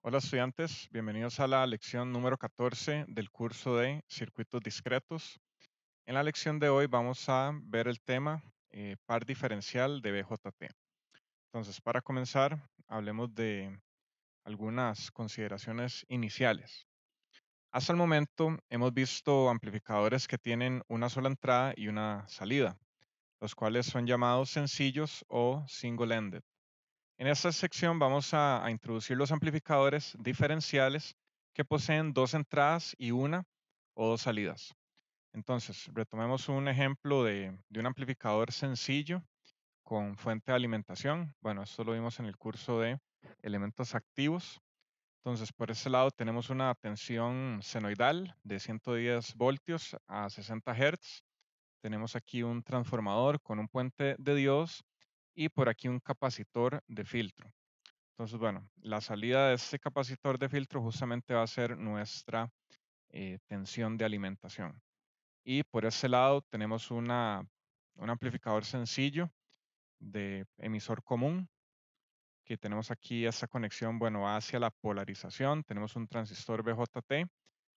Hola estudiantes, bienvenidos a la lección número 14 del curso de circuitos discretos. En la lección de hoy vamos a ver el tema par diferencial de BJT. Entonces, para comenzar, hablemos de algunas consideraciones iniciales. Hasta el momento hemos visto amplificadores que tienen una sola entrada y una salida, los cuales son llamados sencillos o single-ended. En esta sección vamos a introducir los amplificadores diferenciales que poseen dos entradas y una o dos salidas. Entonces, retomemos un ejemplo de un amplificador sencillo con fuente de alimentación. Bueno, esto lo vimos en el curso de elementos activos. Entonces, por ese lado tenemos una tensión senoidal de 110 voltios a 60 Hz. Tenemos aquí un transformador con un puente de diodos y por aquí un capacitor de filtro. Entonces, bueno, la salida de este capacitor de filtro justamente va a ser nuestra tensión de alimentación. Y por ese lado tenemos un amplificador sencillo de emisor común, que tenemos aquí esta conexión, bueno, hacia la polarización. Tenemos un transistor BJT,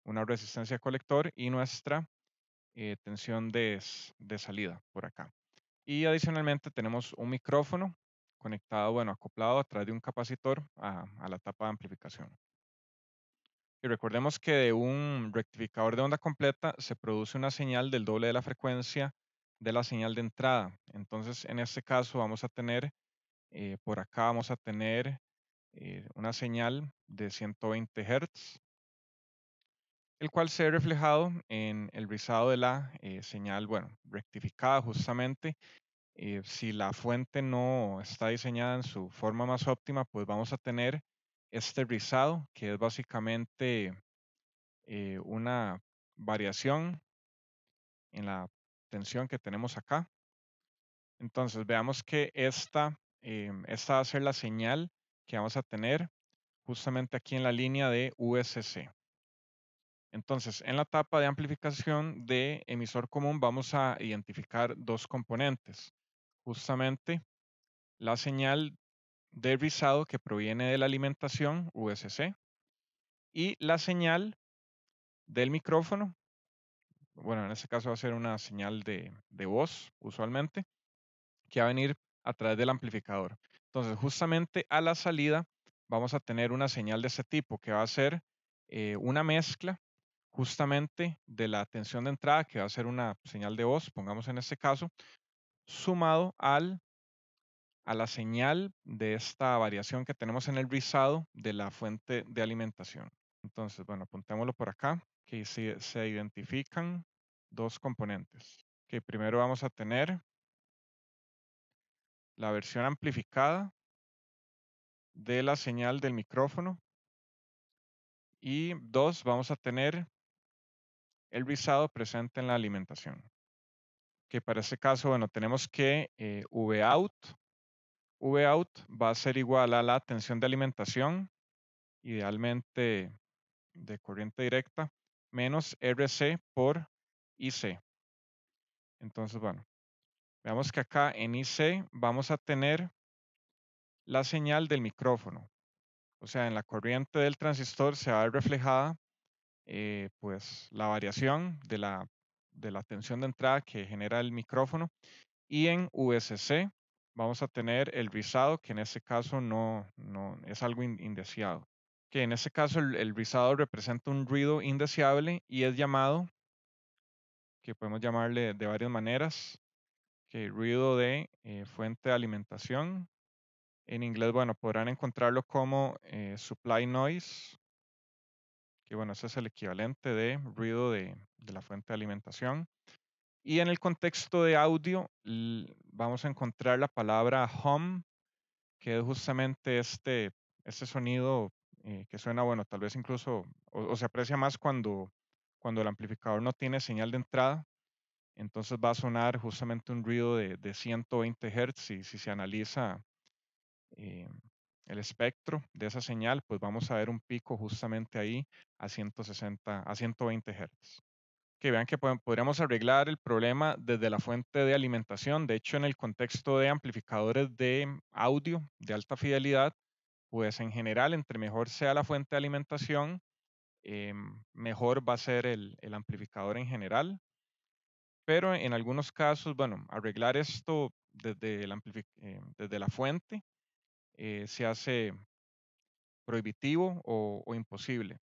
una resistencia colector y nuestra tensión de salida por acá. Y adicionalmente tenemos un micrófono conectado, bueno, acoplado a través de un capacitor a la tapa de amplificación. Y recordemos que de un rectificador de onda completa se produce una señal del doble de la frecuencia de la señal de entrada. Entonces, en este caso vamos a tener, por acá vamos a tener una señal de 120 Hz, el cual se ve reflejado en el rizado de la señal, bueno, rectificada justamente. Si la fuente no está diseñada en su forma más óptima, pues vamos a tener este rizado, que es básicamente una variación en la tensión que tenemos acá. Entonces, veamos que esta va a ser la señal que vamos a tener justamente aquí en la línea de USC. Entonces, en la tapa de amplificación de emisor común vamos a identificar dos componentes. Justamente la señal de rizado que proviene de la alimentación USC y la señal del micrófono. Bueno, en este caso va a ser una señal de voz, usualmente, que va a venir a través del amplificador. Entonces, justamente a la salida vamos a tener una señal de este tipo, que va a ser una mezcla justamente de la tensión de entrada, que va a ser una señal de voz, pongamos en este caso, sumado a la señal de esta variación que tenemos en el rizado de la fuente de alimentación. Entonces, bueno, apuntémoslo por acá, que se identifican dos componentes. Que primero vamos a tener la versión amplificada de la señal del micrófono y dos, vamos a tener el rizado presente en la alimentación. Que para este caso, bueno, tenemos que Vout va a ser igual a la tensión de alimentación, idealmente de corriente directa, menos RC por IC. Entonces, bueno, veamos que acá en IC vamos a tener la señal del micrófono. O sea, en la corriente del transistor se va a ver reflejada pues la variación de la tensión de entrada que genera el micrófono. Y en VSC vamos a tener el rizado, que en este caso no es algo indeseado. Que en este caso el rizado representa un ruido indeseable y es llamado, que podemos llamarle de varias maneras, que ruido de fuente de alimentación. En inglés, bueno, podrán encontrarlo como supply noise, que bueno, ese es el equivalente de ruido de la fuente de alimentación. Y en el contexto de audio, vamos a encontrar la palabra hum, que es justamente este sonido que suena, bueno, tal vez incluso, o se aprecia más cuando el amplificador no tiene señal de entrada. Entonces va a sonar justamente un ruido de 120 Hz y si se analiza eh, el espectro de esa señal, pues vamos a ver un pico justamente ahí a 160, a 120 Hz. Que vean que podríamos arreglar el problema desde la fuente de alimentación. De hecho, en el contexto de amplificadores de audio de alta fidelidad, Pues en general, entre mejor sea la fuente de alimentación, mejor va a ser el amplificador en general. Pero en algunos casos, bueno, arreglar esto desde la fuente se hace prohibitivo o imposible.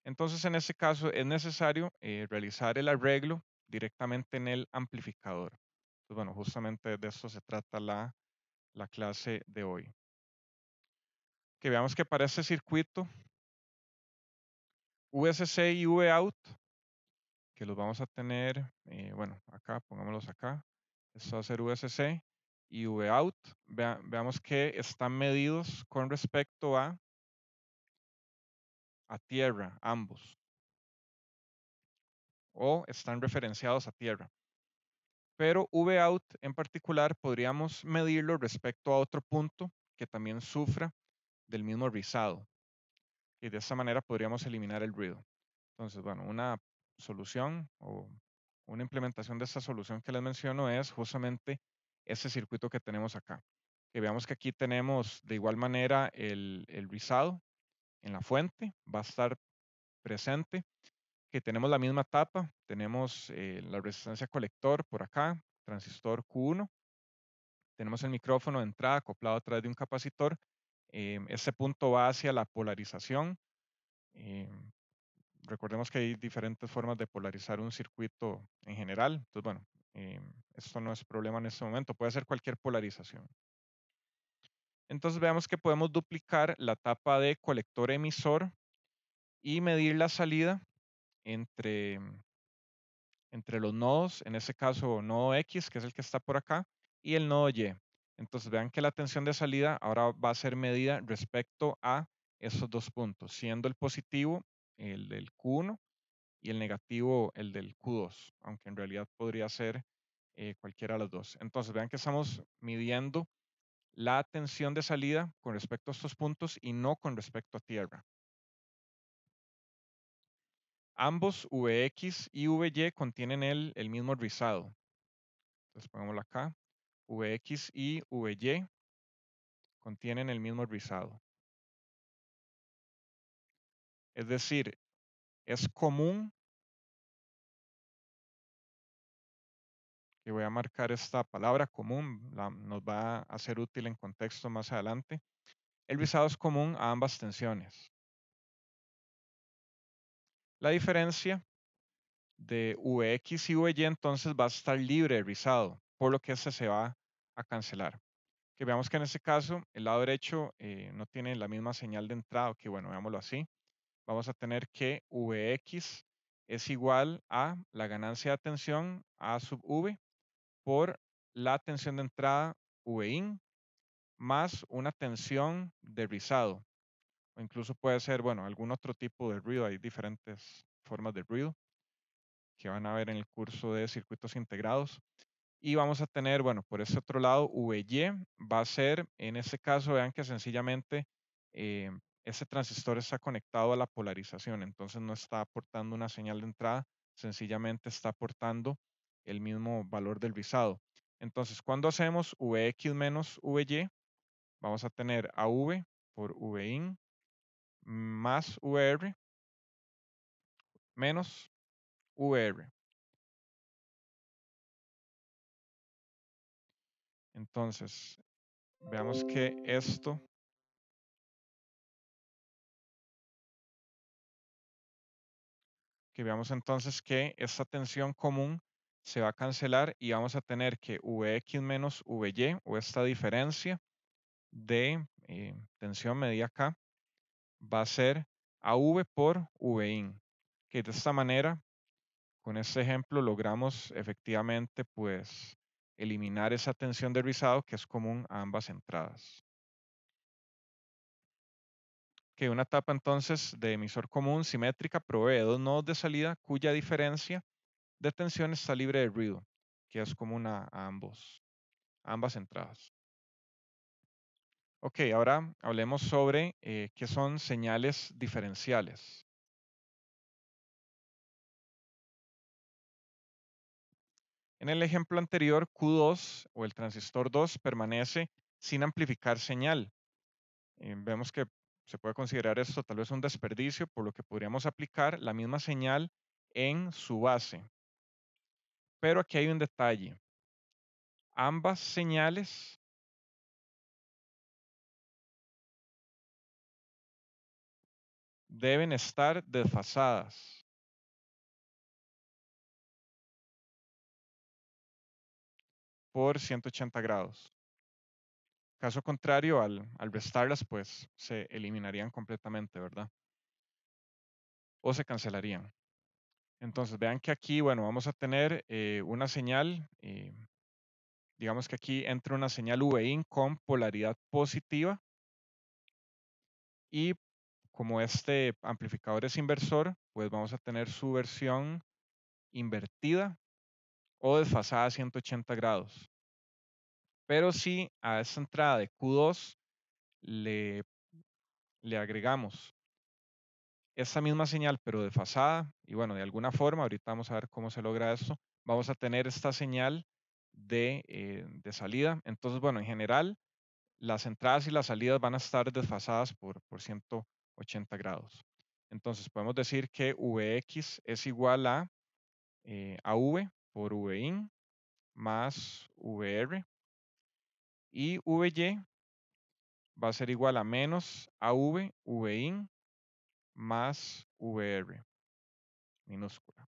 Entonces, en ese caso es necesario realizar el arreglo directamente en el amplificador. Pues bueno, justamente de esto se trata la clase de hoy. Que veamos que para este circuito VCC y Vout, que los vamos a tener, bueno, acá, pongámoslos acá. Esto va a ser VCC y Vout. Veamos que están medidos con respecto a tierra, ambos, o están referenciados a tierra. Pero Vout en particular podríamos medirlo respecto a otro punto que también sufra del mismo rizado. Y de esta manera podríamos eliminar el ruido. Entonces, bueno, una solución o una implementación de esta solución que les menciono es justamente este circuito que tenemos acá. Que veamos que aquí tenemos de igual manera el rizado en la fuente, va a estar presente, que tenemos la misma tapa, tenemos la resistencia colector por acá, transistor Q1, tenemos el micrófono de entrada acoplado a través de un capacitor. Este punto va hacia la polarización. eh, Recordemos que hay diferentes formas de polarizar un circuito en general. Entonces, bueno, esto no es problema en este momento. Puede ser cualquier polarización. Entonces, veamos que podemos duplicar la tapa de colector emisor y medir la salida entre, entre los nodos, en este caso nodo X, que es el que está por acá, y el nodo Y. Entonces vean que la tensión de salida ahora va a ser medida respecto a esos dos puntos, siendo el positivo el del Q1 y el negativo el del Q2, aunque en realidad podría ser cualquiera de los dos. Entonces vean que estamos midiendo la tensión de salida con respecto a estos puntos y no con respecto a tierra. Ambos Vx y Vy contienen el mismo rizado. Entonces pongámoslo acá. Vx y Vy contienen el mismo rizado. Es decir, es común, que voy a marcar esta palabra común, nos va a ser útil en contexto más adelante. El rizado es común a ambas tensiones. La diferencia de Vx y Vy entonces va a estar libre de rizado, por lo que este se va a cancelar. Que veamos que en este caso el lado derecho no tiene la misma señal de entrada, que bueno, veámoslo así. Vamos a tener que Vx es igual a la ganancia de tensión A sub V por la tensión de entrada Vin más una tensión de rizado. O incluso puede ser, bueno, algún otro tipo de ruido. Hay diferentes formas de ruido que van a ver en el curso de circuitos integrados. Y vamos a tener, bueno, por ese otro lado, VY va a ser, en este caso, vean que sencillamente eh, ese transistor está conectado a la polarización, entonces no está aportando una señal de entrada, sencillamente está aportando el mismo valor del rizado. Entonces, cuando hacemos Vx menos Vy, vamos a tener AV por Vin más VR menos VR. Entonces, veamos que esto que veamos entonces que esta tensión común se va a cancelar y vamos a tener que Vx menos Vy, o esta diferencia de tensión medida acá, va a ser AV por Vin. Que de esta manera, con este ejemplo, logramos efectivamente pues eliminar esa tensión de rizado que es común a ambas entradas. Que una tapa entonces de emisor común simétrica provee dos nodos de salida cuya diferencia de tensión está libre de ruido, que es común a ambas entradas. Ok, ahora hablemos sobre qué son señales diferenciales. En el ejemplo anterior, Q2 o el transistor 2 permanece sin amplificar señal. Vemos que se puede considerar esto tal vez un desperdicio, por lo que podríamos aplicar la misma señal en su base. Pero aquí hay un detalle. Ambas señales deben estar desfasadas por 180 grados. Caso contrario, al restarlas, pues se eliminarían completamente, ¿verdad? O se cancelarían. Entonces, vean que aquí, bueno, vamos a tener una señal, digamos que aquí entra una señal VIN con polaridad positiva y como este amplificador es inversor, pues vamos a tener su versión invertida o desfasada a 180 grados. Pero si a esta entrada de Q2 le, le agregamos esta misma señal, pero desfasada, y bueno, de alguna forma, ahorita vamos a ver cómo se logra esto, vamos a tener esta señal de salida. Entonces, bueno, en general, las entradas y las salidas van a estar desfasadas por 180 grados. Entonces, podemos decir que Vx es igual a AV por Vin más Vr, y Vy va a ser igual a menos AV, Vin más Vr minúscula.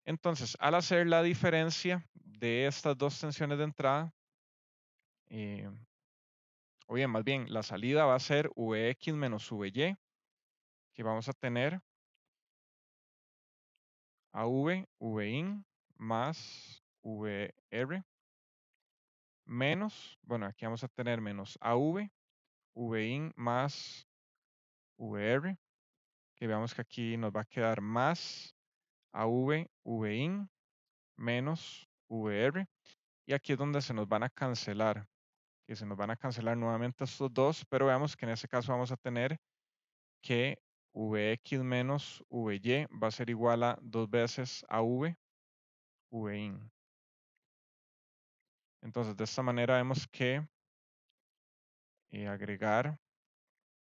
Entonces, al hacer la diferencia de estas dos tensiones de entrada, eh, o bien, más bien, la salida va a ser Vx menos Vy, que vamos a tener AV, Vin más Vr menos, bueno, aquí vamos a tener menos AV, Vin más Vr, que veamos que aquí nos va a quedar más AV, Vin menos Vr, y aquí es donde se nos van a cancelar, que se nos van a cancelar nuevamente estos dos, pero veamos que en este caso vamos a tener que Vx menos Vy va a ser igual a 2 veces AV, Vin. Entonces, de esta manera vemos que agregar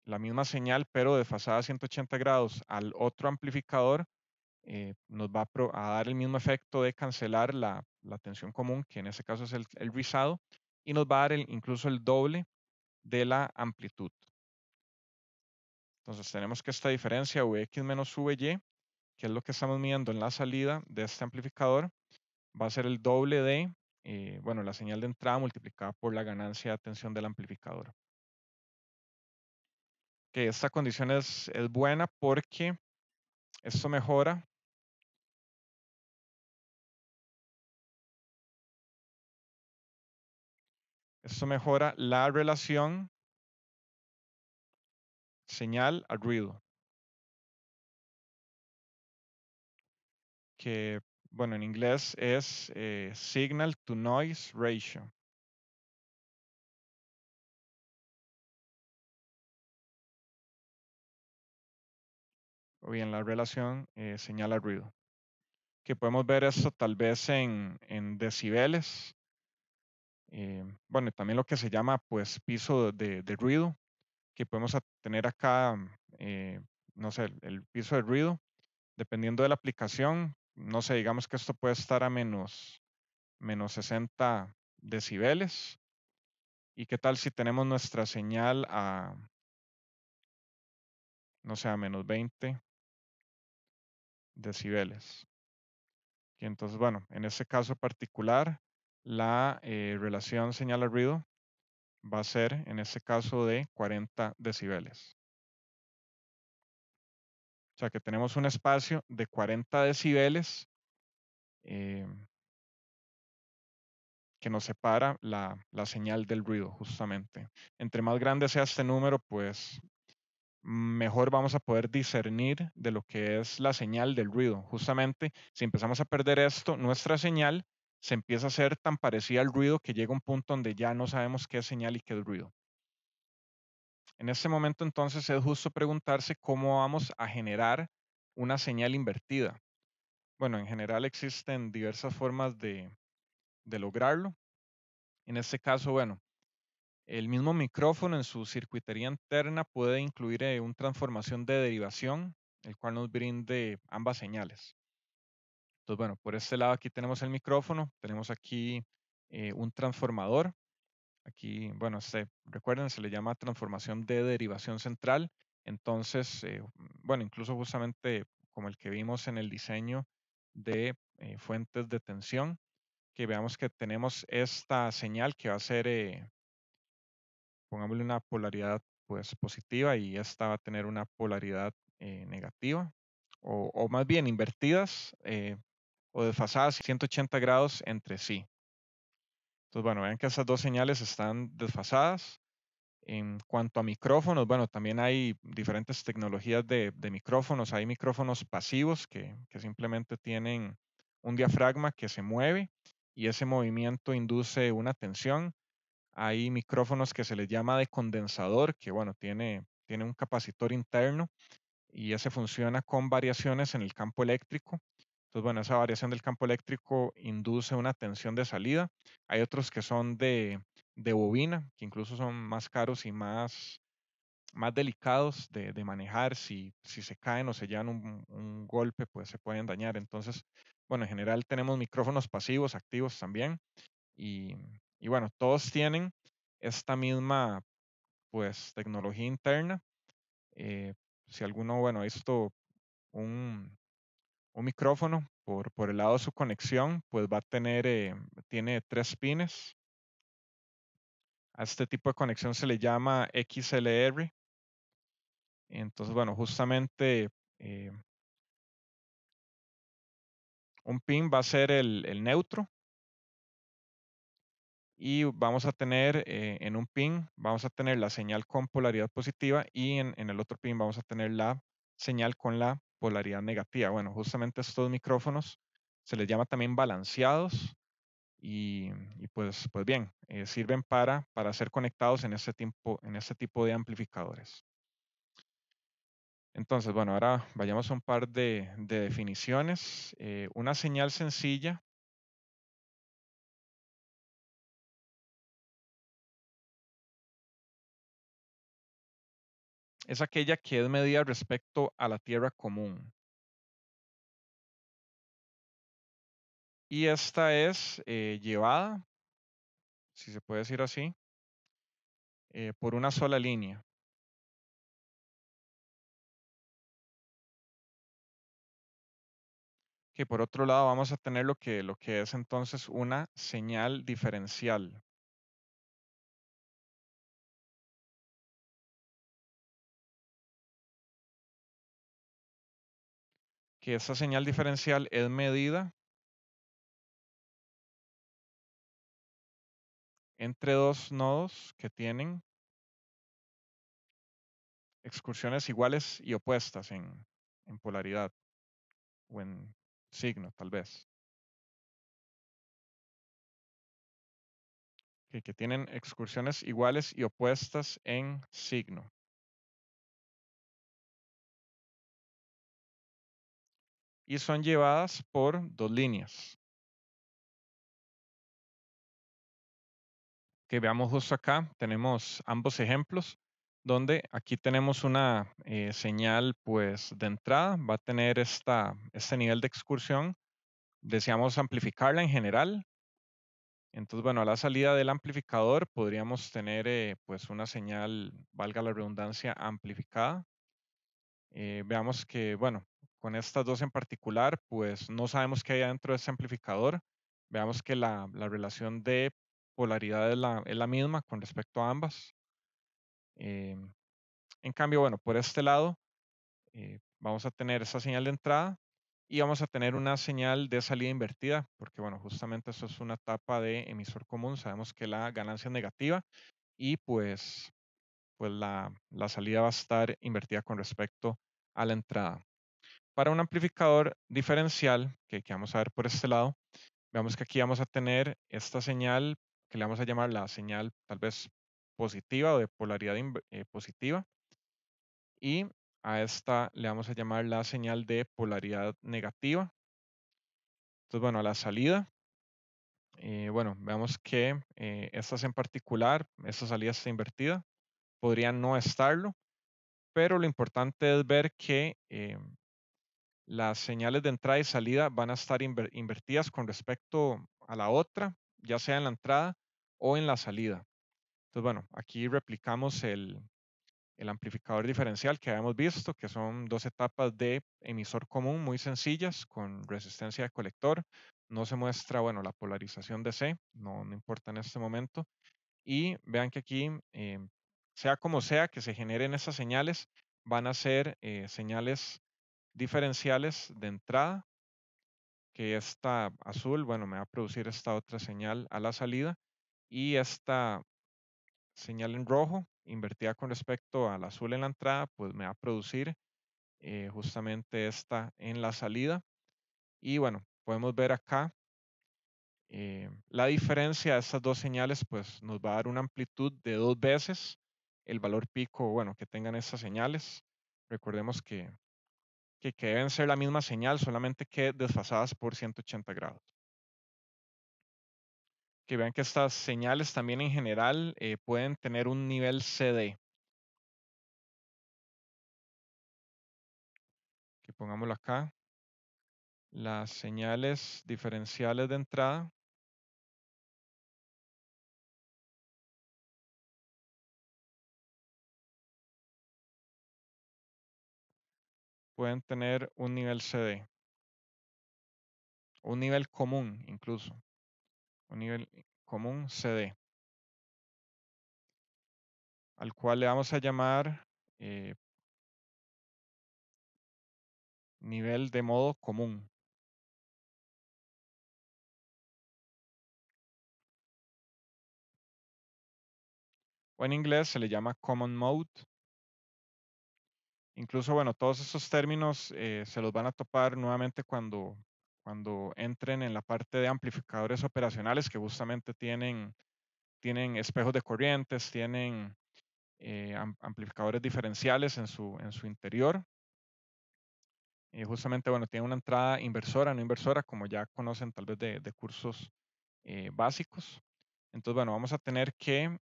la misma señal, pero desfasada a 180 grados al otro amplificador, nos va a dar el mismo efecto de cancelar la tensión común, que en este caso es el rizado, y nos va a dar incluso el doble de la amplitud. Entonces tenemos que esta diferencia Vx menos Vy, que es lo que estamos midiendo en la salida de este amplificador, va a ser el doble de, bueno, la señal de entrada multiplicada por la ganancia de tensión del amplificador. Que esta condición es buena porque esto mejora la relación señal a ruido, que, bueno, en inglés es signal to noise ratio. O bien la relación señal a ruido. Que podemos ver esto tal vez en decibeles. Bueno, también lo que se llama pues piso de ruido, que podemos tener acá, no sé, el piso de ruido, dependiendo de la aplicación. No sé, digamos que esto puede estar a menos 60 decibeles. ¿Y qué tal si tenemos nuestra señal a, no sé, a menos 20 decibeles? Y entonces, bueno, en este caso particular, la relación señal a ruido va a ser, en este caso, de 40 decibeles. O sea que tenemos un espacio de 40 decibeles eh, que nos separa la señal del ruido, justamente. Entre más grande sea este número, pues mejor vamos a poder discernir de lo que es la señal del ruido. Justamente, si empezamos a perder esto, nuestra señal se empieza a hacer tan parecida al ruido que llega un punto donde ya no sabemos qué es señal y qué es ruido. En este momento, entonces, es justo preguntarse cómo vamos a generar una señal invertida. Bueno, en general existen diversas formas de lograrlo. En este caso, bueno, el mismo micrófono en su circuitería interna puede incluir una transformación de derivación, el cual nos brinde ambas señales. Entonces, bueno, por este lado aquí tenemos el micrófono, tenemos aquí un transformador. Aquí, bueno, recuerden, se le llama transformación de derivación central. Entonces, bueno, incluso justamente como el que vimos en el diseño de fuentes de tensión, que veamos que tenemos esta señal que va a ser, pongámosle una polaridad pues positiva y esta va a tener una polaridad negativa, o más bien invertidas o desfasadas 180 grados entre sí. Entonces, bueno, vean que esas dos señales están desfasadas. En cuanto a micrófonos, bueno, también hay diferentes tecnologías de micrófonos. Hay micrófonos pasivos que simplemente tienen un diafragma que se mueve y ese movimiento induce una tensión. Hay micrófonos que se les llama de condensador, que bueno, tiene un capacitor interno y ese funciona con variaciones en el campo eléctrico. Entonces, bueno, esa variación del campo eléctrico induce una tensión de salida. Hay otros que son de bobina, que incluso son más caros y más delicados de manejar. Si se caen o se llevan un golpe, pues se pueden dañar. Entonces, bueno, en general tenemos micrófonos pasivos, activos también. Y, y bueno, todos tienen esta misma, pues, tecnología interna. Eh, si alguno, bueno, ha visto un, un micrófono por el lado de su conexión, pues va a tener, tiene tres pines. A este tipo de conexión se le llama XLR. Entonces, bueno, justamente eh, un pin va a ser el neutro y vamos a tener en un pin, vamos a tener la señal con polaridad positiva y en el otro pin vamos a tener la señal con la polaridad negativa. Bueno, justamente estos micrófonos se les llama también balanceados y pues bien, sirven para ser conectados en este tipo de amplificadores. Entonces, bueno, ahora vayamos a un par de definiciones. Una señal sencilla es aquella que es medida respecto a la tierra común. Y esta es llevada, si se puede decir así, por una sola línea. Que por otro lado vamos a tener lo que es entonces una señal diferencial. Que esa señal diferencial es medida entre dos nodos que tienen excursiones iguales y opuestas en polaridad o en signo, tal vez. Que tienen excursiones iguales y opuestas en signo. Y son llevadas por dos líneas. Que veamos justo acá, tenemos ambos ejemplos, donde aquí tenemos una señal pues de entrada, va a tener este nivel de excursión. Deseamos amplificarla en general. Entonces, bueno, a la salida del amplificador podríamos tener pues una señal, valga la redundancia, amplificada. Veamos que, bueno, con estas dos en particular, pues no sabemos qué hay dentro de ese amplificador. Veamos que la relación de polaridad es la misma con respecto a ambas. Em, en cambio, bueno, por este lado vamos a tener esa señal de entrada y vamos a tener una señal de salida invertida, porque bueno, justamente eso es una etapa de emisor común. Sabemos que la ganancia es negativa y pues la salida va a estar invertida con respecto a la entrada. Para un amplificador diferencial, que vamos a ver por este lado, veamos que aquí vamos a tener esta señal que le vamos a llamar la señal tal vez positiva o de polaridad positiva y a esta le vamos a llamar la señal de polaridad negativa. Entonces, bueno, a la salida Bueno, veamos que estas en particular, esta salida está invertida, podría no estarlo, pero lo importante es ver que las señales de entrada y salida van a estar invertidas con respecto a la otra, ya sea en la entrada o en la salida. Entonces, bueno, aquí replicamos el amplificador diferencial que habíamos visto, que son dos etapas de emisor común muy sencillas con resistencia de colector. No se muestra, bueno, la polarización de C, no importa en este momento. Y vean que aquí, sea como sea que se generen esas señales, van a ser señales diferenciales de entrada, que esta azul, bueno, me va a producir esta otra señal a la salida, y esta señal en rojo, invertida con respecto al azul en la entrada, pues me va a producir justamente esta en la salida. Y bueno, podemos ver acá la diferencia de estas dos señales, pues nos va a dar una amplitud de 2 veces el valor pico, bueno, que tengan estas señales. Recordemos que deben ser la misma señal, solamente que desfasadas por 180 grados. Que vean que estas señales también en general pueden tener un nivel CD. Que pongámoslo acá. Las señales diferenciales de entrada pueden tener un nivel CD, un nivel común incluso, un nivel común CD, al cual le vamos a llamar eh, nivel de modo común. O en inglés se le llama common mode. Incluso, bueno, todos estos términos se los van a topar nuevamente cuando entren en la parte de amplificadores operacionales que justamente tienen espejos de corrientes, tienen amplificadores diferenciales en su interior. Justamente, bueno, tiene una entrada inversora, no inversora, como ya conocen tal vez de cursos básicos. Entonces, bueno, vamos a tener que,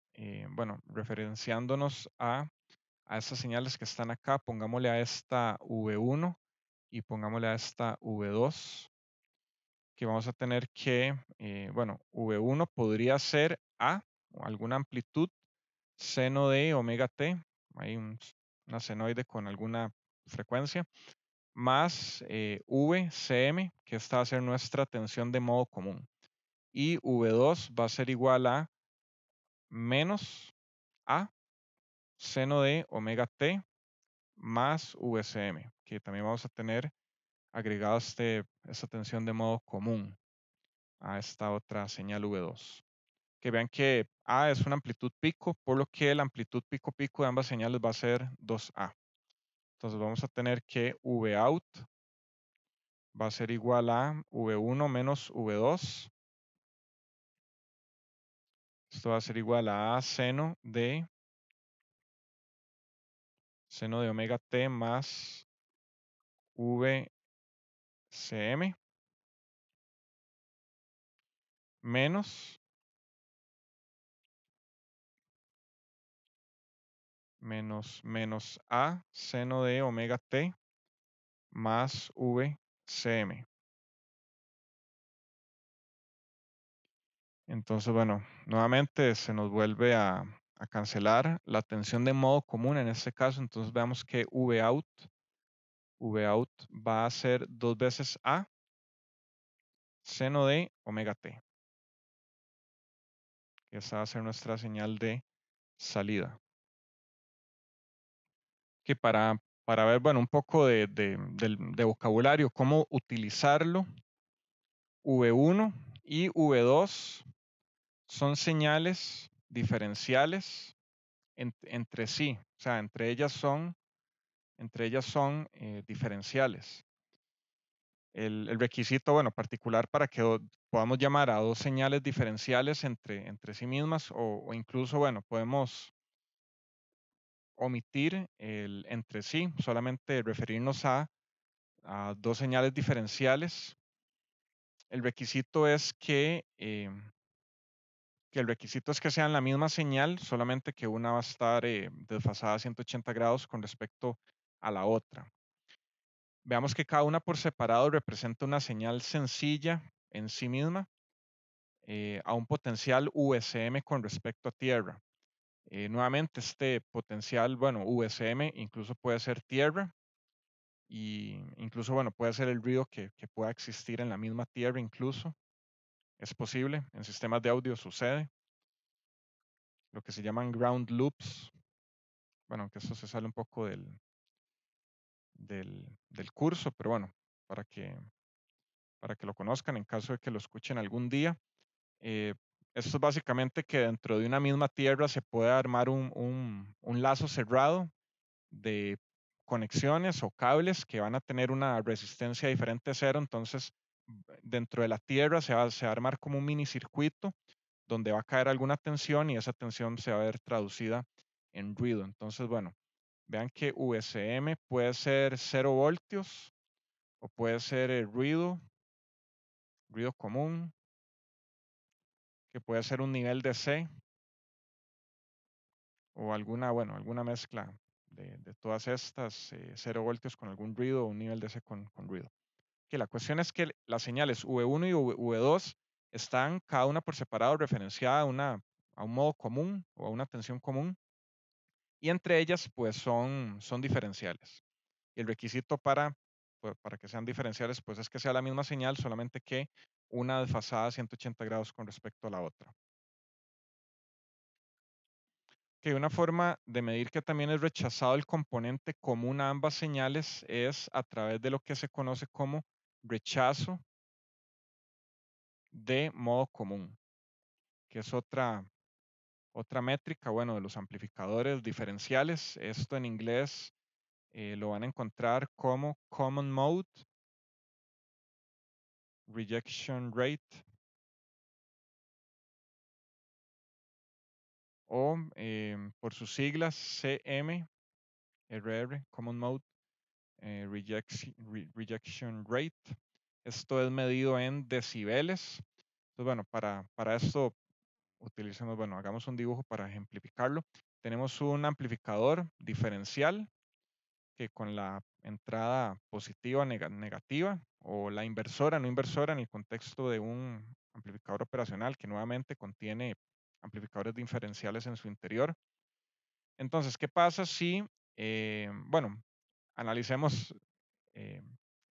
bueno, referenciándonos a estas señales que están acá, pongámosle a esta V1 y pongámosle a esta V2, que vamos a tener que, bueno, V1 podría ser A, o alguna amplitud, seno de omega t, hay una senoide con alguna frecuencia, más VCM, que esta va a ser nuestra tensión de modo común. Y V2 va a ser igual a menos A, seno de omega t, más VCM, que también vamos a tener agregado esta tensión de modo común a esta otra señal V2. Que vean que A es una amplitud pico, por lo que la amplitud pico-pico de ambas señales va a ser 2A. Entonces vamos a tener que Vout va a ser igual a V1 menos V2. Esto va a ser igual a seno de omega t más VCM menos menos A seno de omega t más VCM. Entonces, bueno, nuevamente se nos vuelve a cancelar la tensión de modo común en este caso. Entonces veamos que Vout va a ser 2 veces A seno de omega t. Esa va a ser nuestra señal de salida. Que para ver, bueno, un poco de vocabulario, cómo utilizarlo, V1 y V2 son señales diferenciales entre sí, o sea, entre ellas son diferenciales. El requisito, bueno, particular para que podamos llamar a dos señales diferenciales entre sí mismas o incluso, bueno, podemos omitir el entre sí, solamente referirnos a dos señales diferenciales, el requisito es que el requisito es que sean la misma señal, solamente que una va a estar desfasada a 180 grados con respecto a la otra. Veamos que cada una por separado representa una señal sencilla en sí misma a un potencial VSM con respecto a tierra. Nuevamente, este potencial, bueno, VSM incluso puede ser tierra y incluso, bueno, puede ser el ruido que pueda existir en la misma tierra incluso. Es posible, en sistemas de audio sucede, lo que se llaman ground loops. Bueno, que eso se sale un poco del curso, pero bueno, para que, para que lo conozcan en caso de que lo escuchen algún día. Eh, Esto es básicamente que dentro de una misma tierra se puede armar un lazo cerrado de conexiones o cables que van a tener una resistencia diferente a cero. Entonces, dentro de la tierra se va a armar como un mini circuito donde va a caer alguna tensión y esa tensión se va a ver traducida en ruido. Entonces, bueno, vean que VSM puede ser 0 voltios o puede ser ruido común, que puede ser un nivel de C o alguna, bueno, alguna mezcla de todas estas, 0 voltios con algún ruido o un nivel de C con ruido. Que la cuestión es que las señales V1 y V2 están cada una por separado referenciada a un modo común o a una tensión común y entre ellas pues son diferenciales. Y el requisito para que sean diferenciales pues es que sea la misma señal, solamente que una desfasada a 180 grados con respecto a la otra. Que una forma de medir que también es rechazado el componente común a ambas señales es a través de lo que se conoce como rechazo de modo común, que es otra métrica, bueno, de los amplificadores diferenciales. Esto en inglés lo van a encontrar como Common Mode Rejection Rate o por sus siglas CMRR, Common Mode Rejection Rate. Esto es medido en decibeles. Entonces, bueno, para esto utilicemos, bueno, hagamos un dibujo para ejemplificarlo. Tenemos un amplificador diferencial que con la entrada positiva negativa o la inversora no inversora en el contexto de un amplificador operacional que nuevamente contiene amplificadores diferenciales en su interior. Entonces, ¿qué pasa si, bueno, analicemos eh,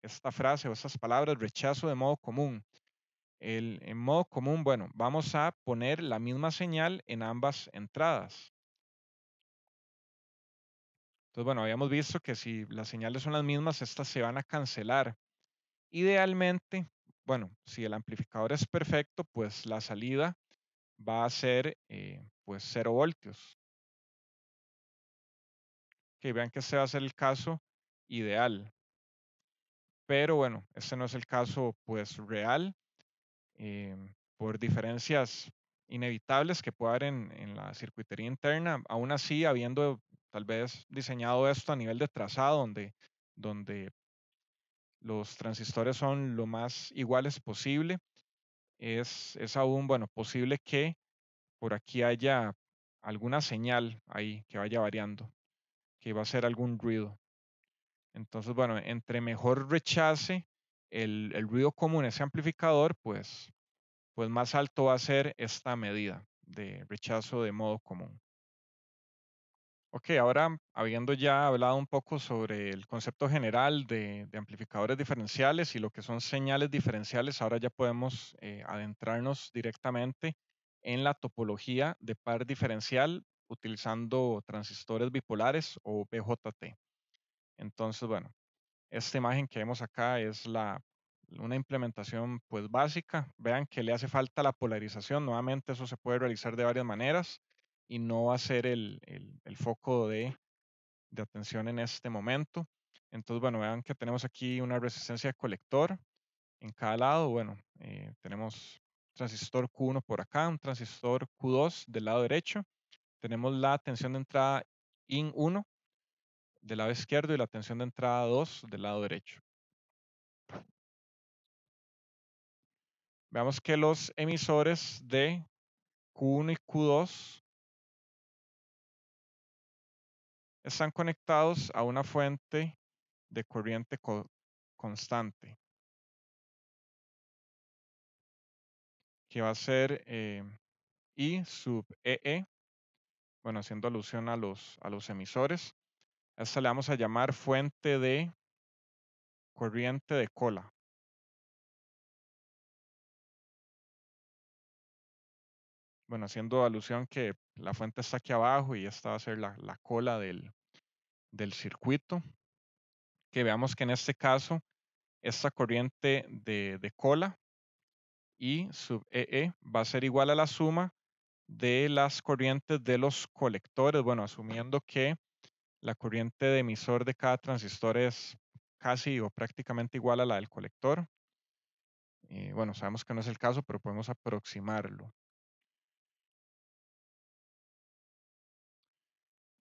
esta frase o estas palabras, rechazo de modo común? En modo común, bueno, vamos a poner la misma señal en ambas entradas. Entonces, bueno, habíamos visto que si las señales son las mismas, estas se van a cancelar. Idealmente, bueno, si el amplificador es perfecto, pues la salida va a ser pues 0 voltios. Que vean que este va a ser el caso ideal. Pero bueno, este no es el caso pues real por diferencias inevitables que puede haber en la circuitería interna. Aún así, habiendo tal vez diseñado esto a nivel de trazado, donde los transistores son lo más iguales posible, es aún, bueno, posible que por aquí haya alguna señal ahí que vaya variando, que va a ser algún ruido. Entonces, bueno, entre mejor rechace el ruido común, ese amplificador, pues más alto va a ser esta medida de rechazo de modo común. Ok, ahora habiendo ya hablado un poco sobre el concepto general de amplificadores diferenciales y lo que son señales diferenciales, ahora ya podemos adentrarnos directamente en la topología de par diferencial utilizando transistores bipolares o BJT. Entonces, bueno, esta imagen que vemos acá es una implementación pues básica. Vean que le hace falta la polarización. Nuevamente eso se puede realizar de varias maneras y no va a ser el foco de atención en este momento. Entonces, bueno, vean que tenemos aquí una resistencia de colector en cada lado. Bueno, tenemos transistor Q1 por acá, un transistor Q2 del lado derecho. Tenemos la tensión de entrada IN1 del lado izquierdo y la tensión de entrada 2 del lado derecho. Veamos que los emisores de Q1 y Q2 están conectados a una fuente de corriente constante, que va a ser I sub EE, bueno, haciendo alusión a los emisores. A esta le vamos a llamar fuente de corriente de cola. Bueno, haciendo alusión que la fuente está aquí abajo y esta va a ser la cola del circuito. Que veamos que en este caso, esta corriente de cola I sub EE va a ser igual a la suma de las corrientes de los colectores. Bueno, asumiendo que la corriente de emisor de cada transistor es casi o prácticamente igual a la del colector. Bueno, sabemos que no es el caso, pero podemos aproximarlo.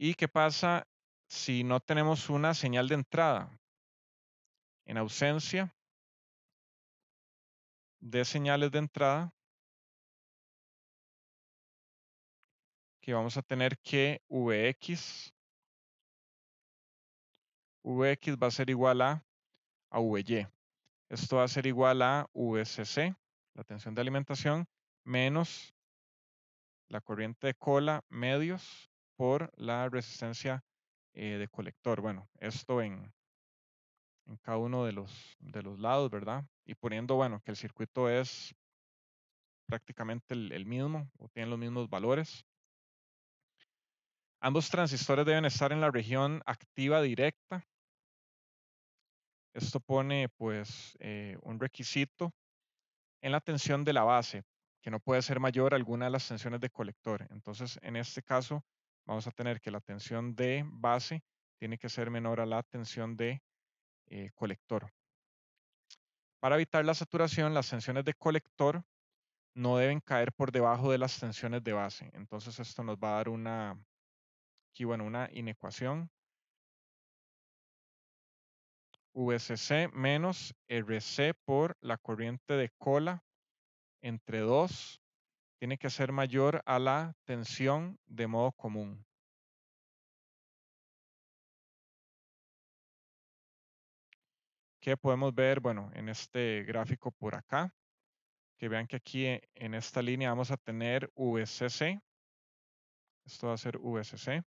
¿Y qué pasa si no tenemos una señal de entrada? En ausencia de señales de entrada, que vamos a tener que Vx va a ser igual a Vy. Esto va a ser igual a VCC, la tensión de alimentación, menos la corriente de cola medios por la resistencia de colector. Bueno, esto en cada uno de los lados, ¿verdad? Y poniendo, bueno, que el circuito es prácticamente el mismo o tiene los mismos valores. Ambos transistores deben estar en la región activa directa. Esto pone pues un requisito en la tensión de la base, que no puede ser mayor a alguna de las tensiones de colector. Entonces, en este caso, vamos a tener que la tensión de base tiene que ser menor a la tensión de colector. Para evitar la saturación, las tensiones de colector no deben caer por debajo de las tensiones de base. Entonces, esto nos va a dar una inecuación. VCC menos RC por la corriente de cola entre 2 tiene que ser mayor a la tensión de modo común. ¿Qué podemos ver? Bueno, en este gráfico por acá, que vean que aquí en esta línea vamos a tener VCC. Esto va a ser VCC.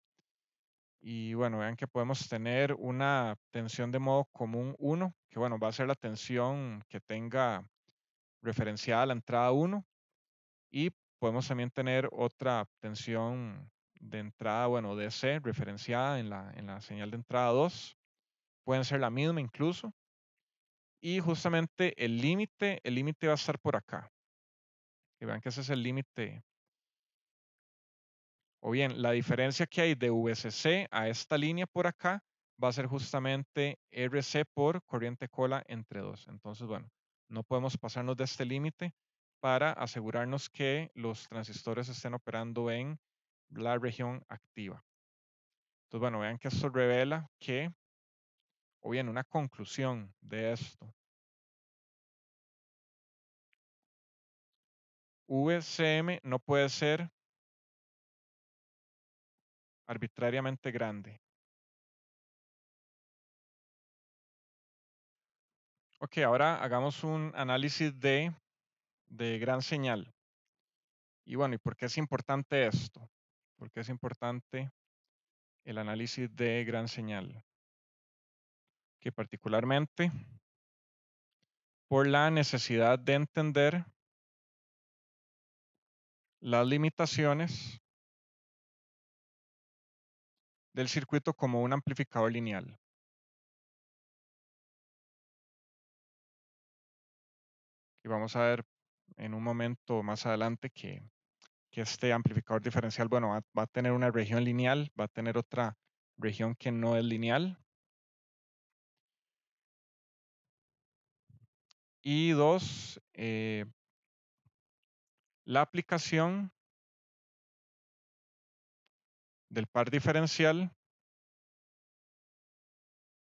Y bueno, vean que podemos tener una tensión de modo común 1, que bueno, va a ser la tensión que tenga referenciada a la entrada 1. Y podemos también tener otra tensión de entrada, bueno, DC, referenciada en la señal de entrada 2. Pueden ser la misma incluso. Y justamente el límite va a estar por acá. Que vean que ese es el límite. O bien, la diferencia que hay de VCC a esta línea por acá va a ser justamente RC por corriente cola entre 2. Entonces, bueno, no podemos pasarnos de este límite para asegurarnos que los transistores estén operando en la región activa. Entonces, bueno, vean que esto revela que, o bien, una conclusión de esto. VCM no puede ser arbitrariamente grande. Ok, ahora hagamos un análisis de gran señal. Y bueno, ¿y por qué es importante esto? ¿Por qué es importante el análisis de gran señal? Que particularmente por la necesidad de entender las limitaciones del circuito como un amplificador lineal. Y vamos a ver en un momento más adelante que este amplificador diferencial, bueno, va a tener una región lineal, va a tener otra región que no es lineal. Y dos, la aplicación del par diferencial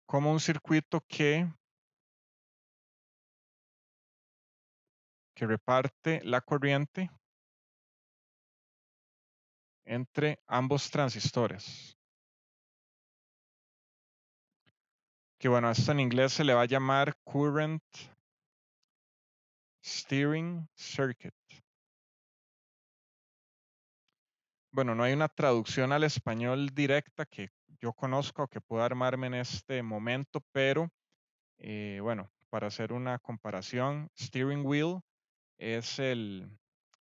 como un circuito que que reparte la corriente entre ambos transistores. Que bueno, esto en inglés se le va a llamar Current Steering Circuit. Bueno, no hay una traducción al español directa que yo conozca o que pueda armarme en este momento, pero bueno, para hacer una comparación, steering wheel es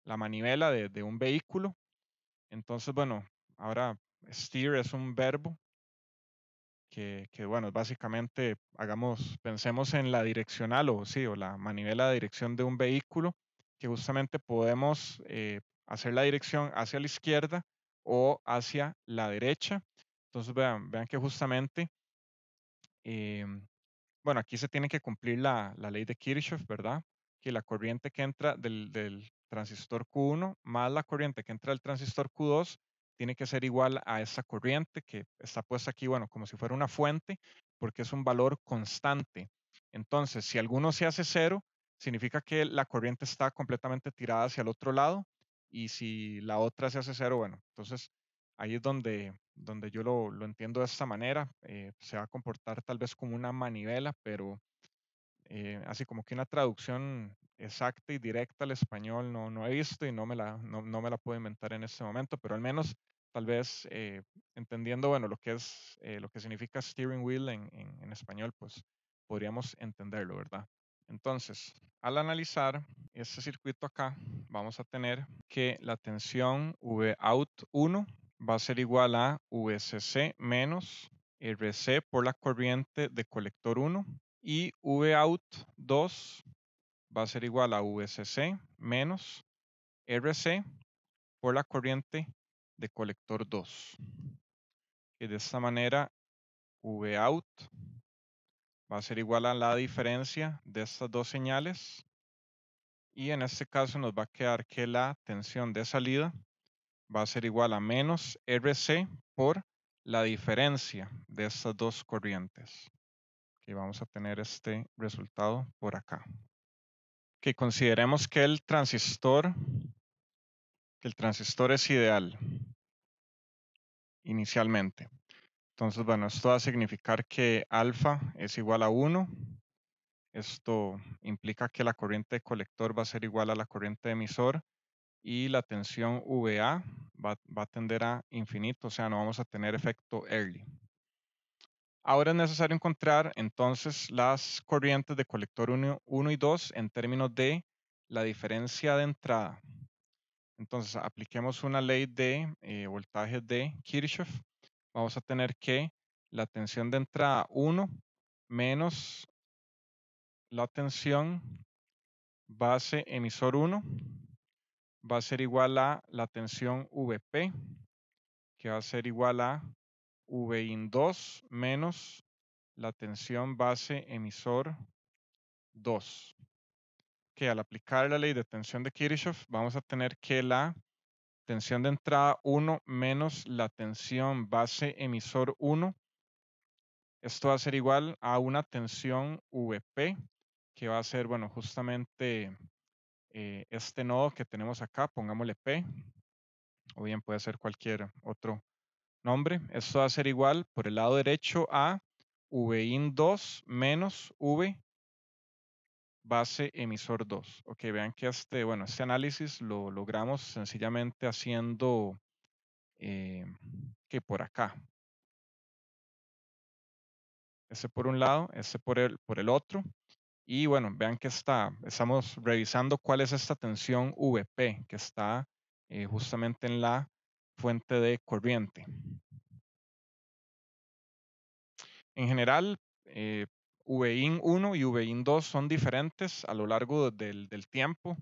la manivela de un vehículo. Entonces, bueno, ahora steer es un verbo que, bueno, básicamente pensemos en la direccional o sí, o la manivela de dirección de un vehículo, que justamente podemos hacer la dirección hacia la izquierda o hacia la derecha. Entonces, vean que justamente em, bueno, aquí se tiene que cumplir la ley de Kirchhoff, ¿verdad? Que la corriente que entra del transistor Q1 más la corriente que entra del transistor Q2 tiene que ser igual a esa corriente que está puesta aquí, bueno, como si fuera una fuente, porque es un valor constante. Entonces, si alguno se hace cero, significa que la corriente está completamente tirada hacia el otro lado, y si la otra se hace cero, bueno, entonces ahí es donde yo lo entiendo de esta manera. Se va a comportar tal vez como una manivela, pero así como que una traducción exacta y directa al español no he visto y no me la puedo inventar en este momento, pero al menos tal vez entendiendo, bueno, lo que significa steering wheel en español, pues podríamos entenderlo, ¿verdad? Entonces, al analizar este circuito acá, vamos a tener que la tensión Vout1 va a ser igual a VCC menos RC por la corriente de colector 1 y Vout2 va a ser igual a VCC menos RC por la corriente de colector 2. Y de esta manera Vout va a ser igual a la diferencia de estas dos señales. Y en este caso nos va a quedar que la tensión de salida va a ser igual a menos RC por la diferencia de estas dos corrientes. Y vamos a tener este resultado por acá. Que consideremos que el transistor es ideal inicialmente. Entonces, bueno, esto va a significar que alfa es igual a 1. Esto implica que la corriente de colector va a ser igual a la corriente de emisor y la tensión VA va a tender a infinito, o sea, no vamos a tener efecto Early. Ahora es necesario encontrar entonces las corrientes de colector 1 y 2 en términos de la diferencia de entrada. Entonces, apliquemos una ley de voltaje de Kirchhoff. Vamos a tener que la tensión de entrada 1 menos la tensión base emisor 1 va a ser igual a la tensión VP, que va a ser igual a Vin 2 menos la tensión base emisor 2. Que al aplicar la ley de tensión de Kirchhoff, vamos a tener que la tensión de entrada 1 menos la tensión base emisor 1. Esto va a ser igual a una tensión VP, que va a ser, bueno, justamente este nodo que tenemos acá, pongámosle P, o bien puede ser cualquier otro nombre. Esto va a ser igual por el lado derecho a Vin 2 menos V base emisor 2. Ok, vean que este análisis lo logramos sencillamente haciendo que por acá. Ese por un lado, ese por el otro. Y bueno, vean que estamos revisando cuál es esta tensión VP que está justamente en la fuente de corriente. En general, VIN 1 y VIN 2 son diferentes a lo largo del tiempo.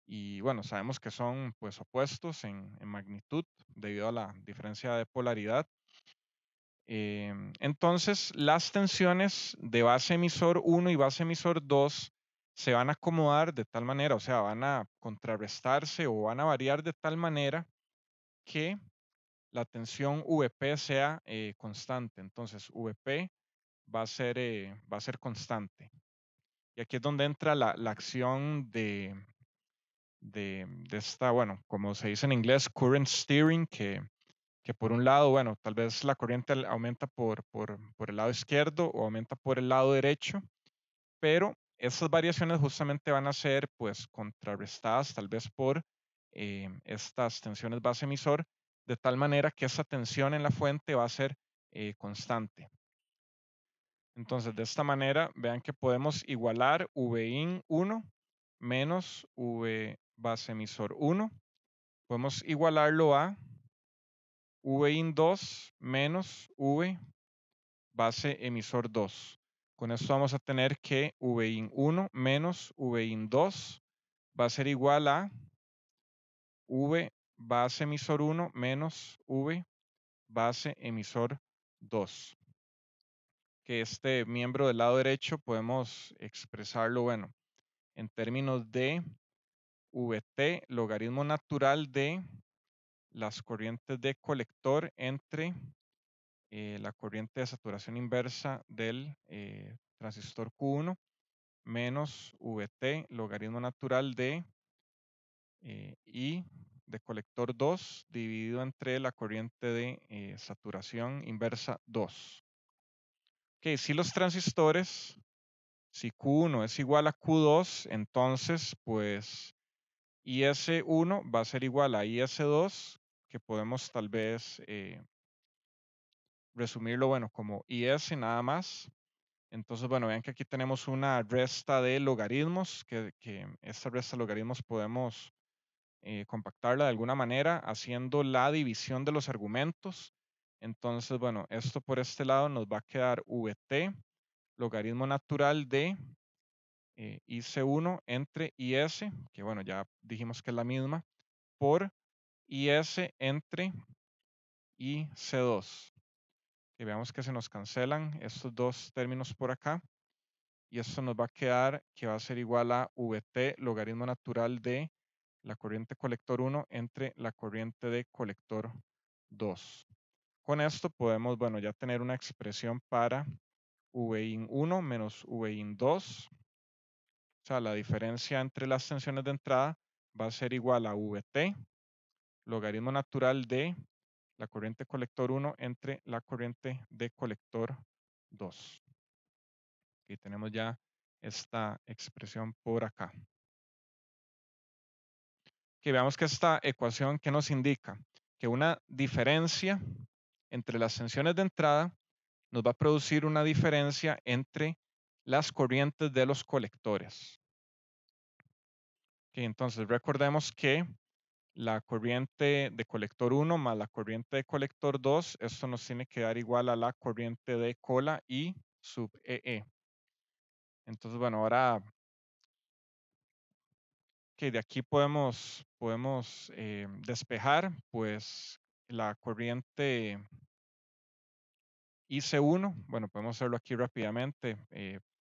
Y bueno, sabemos que son pues opuestos en magnitud debido a la diferencia de polaridad. Entonces, las tensiones de base emisor 1 y base emisor 2 se van a acomodar de tal manera, o sea, van a contrarrestarse o van a variar de tal manera que la tensión VP sea constante. Entonces, VP va a ser constante. Y aquí es donde entra la acción de esta, bueno, como se dice en inglés, current steering, que por un lado, bueno, tal vez la corriente aumenta por el lado izquierdo o aumenta por el lado derecho, pero esas variaciones justamente van a ser pues contrarrestadas tal vez por estas tensiones base emisor, de tal manera que esa tensión en la fuente va a ser constante. Entonces, de esta manera, vean que podemos igualar Vin 1 menos V base emisor 1. Podemos igualarlo a Vin 2 menos V base emisor 2. Con esto vamos a tener que Vin 1 menos Vin 2 va a ser igual a V base emisor 1 menos V base emisor 2. Que este miembro del lado derecho podemos expresarlo, bueno, en términos de Vt logaritmo natural de las corrientes de colector entre la corriente de saturación inversa del transistor Q1 menos Vt logaritmo natural de I de colector 2 dividido entre la corriente de saturación inversa 2. Ok, si los transistores, si Q1 es igual a Q2, entonces pues IS1 va a ser igual a IS2, que podemos tal vez resumirlo, bueno, como IS nada más. Entonces, bueno, vean que aquí tenemos una resta de logaritmos, que esta resta de logaritmos podemos compactarla de alguna manera haciendo la división de los argumentos. Entonces, bueno, esto por este lado nos va a quedar Vt, logaritmo natural de IC1 entre IS, que bueno, ya dijimos que es la misma, por IS entre IC2. Que veamos que se nos cancelan estos dos términos por acá. Y esto nos va a quedar que va a ser igual a Vt logaritmo natural de la corriente colector 1 entre la corriente de colector 2. Con esto podemos, bueno, ya tener una expresión para Vin 1 menos Vin 2. O sea, la diferencia entre las tensiones de entrada va a ser igual a Vt logaritmo natural de la corriente colector 1 entre la corriente de colector 2. Aquí tenemos ya esta expresión por acá. Que veamos que esta ecuación que nos indica que una diferencia entre las tensiones de entrada nos va a producir una diferencia entre las corrientes de los colectores. Entonces recordemos que la corriente de colector 1 más la corriente de colector 2, esto nos tiene que dar igual a la corriente de cola I sub EE. Entonces, bueno, ahora que de aquí podemos despejar, pues la corriente IC1, bueno, podemos hacerlo aquí rápidamente.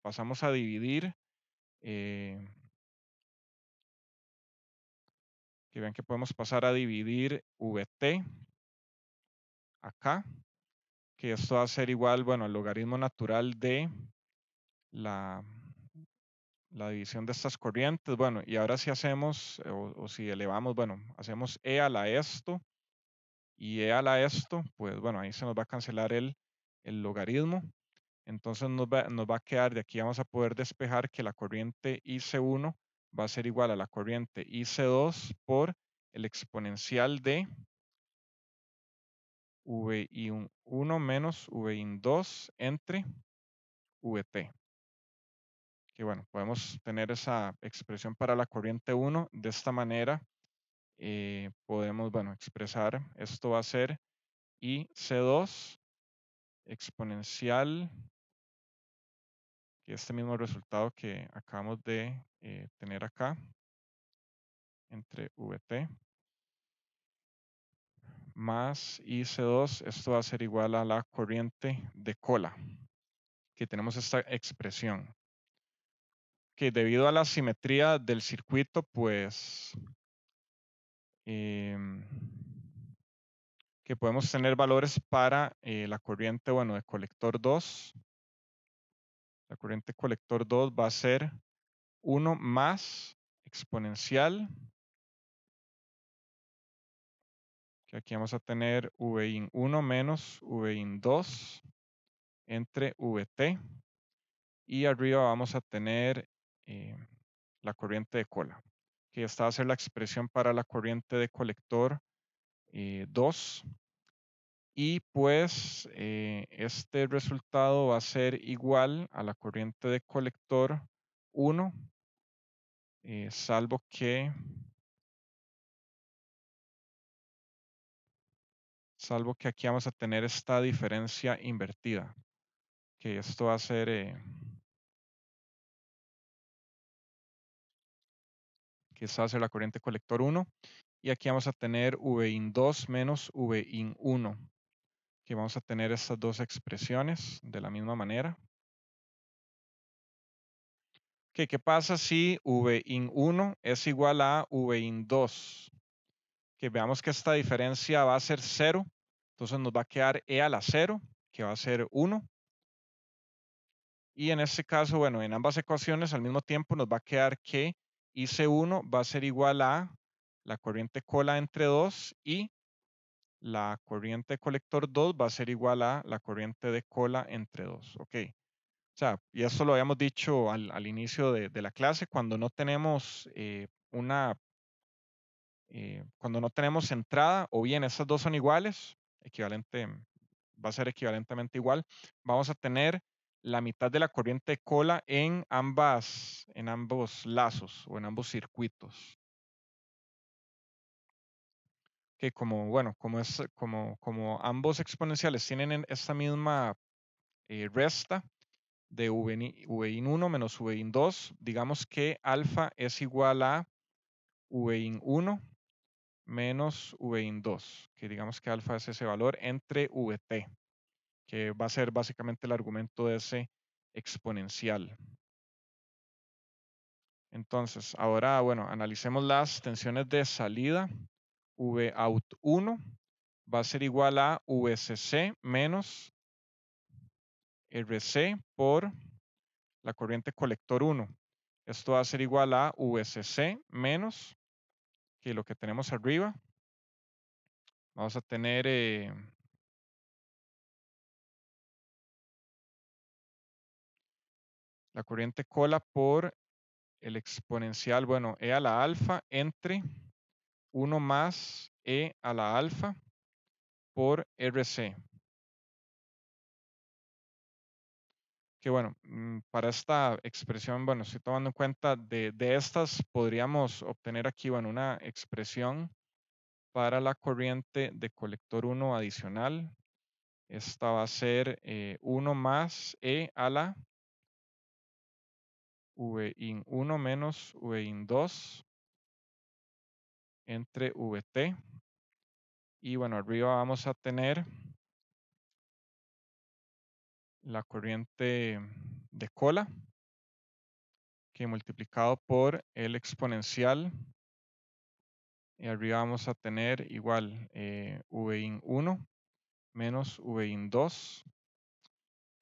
Pasamos a dividir, eh, que vean que podemos pasar a dividir Vt acá, que esto va a ser igual, bueno, al logaritmo natural de la, la división de estas corrientes. Bueno, y ahora si hacemos, o si elevamos, bueno, hacemos E a la esto y E a la esto, pues bueno, ahí se nos va a cancelar el logaritmo. Entonces nos va a quedar, de aquí vamos a poder despejar que la corriente IC1 va a ser igual a la corriente IC2 por el exponencial de Vin1 menos Vin2 entre Vt. Que bueno, podemos tener esa expresión para la corriente 1 de esta manera. Podemos, bueno, expresar, esto va a ser IC2 exponencial, que este mismo resultado que acabamos de tener acá, entre Vt más IC2, esto va a ser igual a la corriente de cola, que tenemos esta expresión, que debido a la simetría del circuito, pues em, que podemos tener valores para la corriente, bueno, de colector 2. La corriente colector 2 va a ser 1 más exponencial que aquí vamos a tener Vin 1 menos Vin 2 entre Vt. Y arriba vamos a tener la corriente de cola, que esta va a ser la expresión para la corriente de colector 2. Y pues este resultado va a ser igual a la corriente de colector 1, salvo que aquí vamos a tener esta diferencia invertida, que esto va a ser, que esta va a ser la corriente colector 1, y aquí vamos a tener Vin 2 menos Vin 1, que vamos a tener estas dos expresiones de la misma manera. ¿Qué pasa si Vin 1 es igual a Vin 2? Que veamos que esta diferencia va a ser 0, entonces nos va a quedar e a la 0, que va a ser 1. Y en este caso, bueno, en ambas ecuaciones al mismo tiempo nos va a quedar que IC1 va a ser igual a la corriente cola entre 2 y la corriente colector 2 va a ser igual a la corriente de cola entre 2. Ok. O sea, y esto lo habíamos dicho al inicio de la clase, cuando no tenemos cuando no tenemos entrada, o bien estas dos son iguales, va a ser equivalentemente igual, vamos a tener la mitad de la corriente de cola en ambos lazos o en ambos circuitos. Que como, bueno, como ambos exponenciales tienen esta misma resta de Vin 1 menos Vin 2, digamos que alfa es igual a Vin 1 menos Vin 2, que digamos que alfa es ese valor entre Vt, que va a ser básicamente el argumento de ese exponencial. Entonces, ahora, bueno, analicemos las tensiones de salida. Vout 1 va a ser igual a VCC menos RC por la corriente colector 1. Esto va a ser igual a VCC menos que lo que tenemos arriba. Vamos a tener la corriente cola por el exponencial, bueno, e a la alfa entre 1 más e a la alfa por RC. Que bueno, para esta expresión, bueno, estoy tomando en cuenta de estas, podríamos obtener aquí, bueno, una expresión para la corriente de colector 1 adicional. Esta va a ser 1 más e a la Vin 1 menos Vin 2 entre Vt. Y bueno, arriba vamos a tener la corriente de cola, que multiplicado por el exponencial, y arriba vamos a tener igual Vin 1 menos Vin 2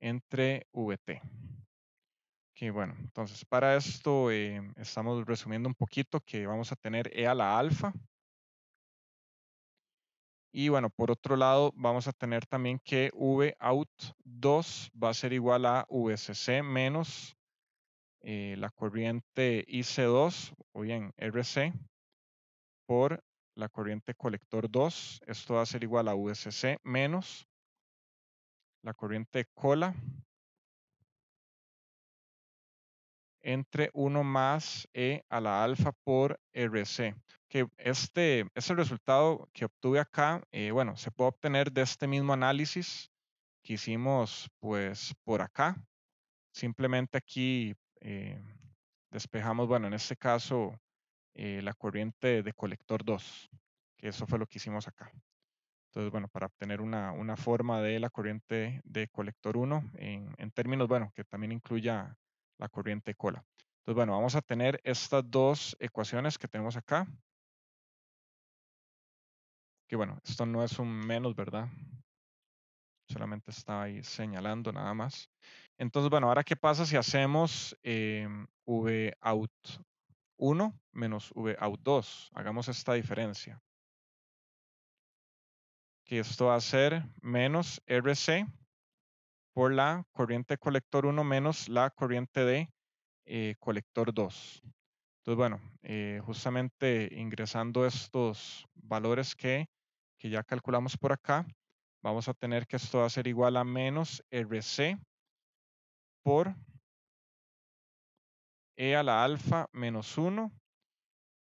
entre Vt. Que bueno, entonces para esto estamos resumiendo un poquito que vamos a tener e a la alfa. Y bueno, por otro lado, vamos a tener también que Vout 2 va a ser igual a VCC menos la corriente IC2, o bien RC, por la corriente colector 2. Esto va a ser igual a VCC menos la corriente cola entre 1 más E a la alfa por RC. Que este resultado que obtuve acá, bueno, se puede obtener de este mismo análisis que hicimos pues por acá. Simplemente aquí despejamos, bueno, en este caso, la corriente de colector 2, que eso fue lo que hicimos acá. Entonces, bueno, para obtener una forma de la corriente de colector 1 en términos, bueno, que también incluya la corriente de cola. Entonces, bueno, vamos a tener estas dos ecuaciones que tenemos acá. Que bueno, esto no es un menos, ¿verdad? Solamente está ahí señalando nada más. Entonces, bueno, ahora qué pasa si hacemos Vout 1 menos Vout 2. Hagamos esta diferencia. que esto va a ser menos RC por la corriente de colector 1 menos la corriente de colector 2. Entonces, bueno, justamente ingresando estos valores que ya calculamos por acá, vamos a tener que esto va a ser igual a menos RC por E a la alfa menos 1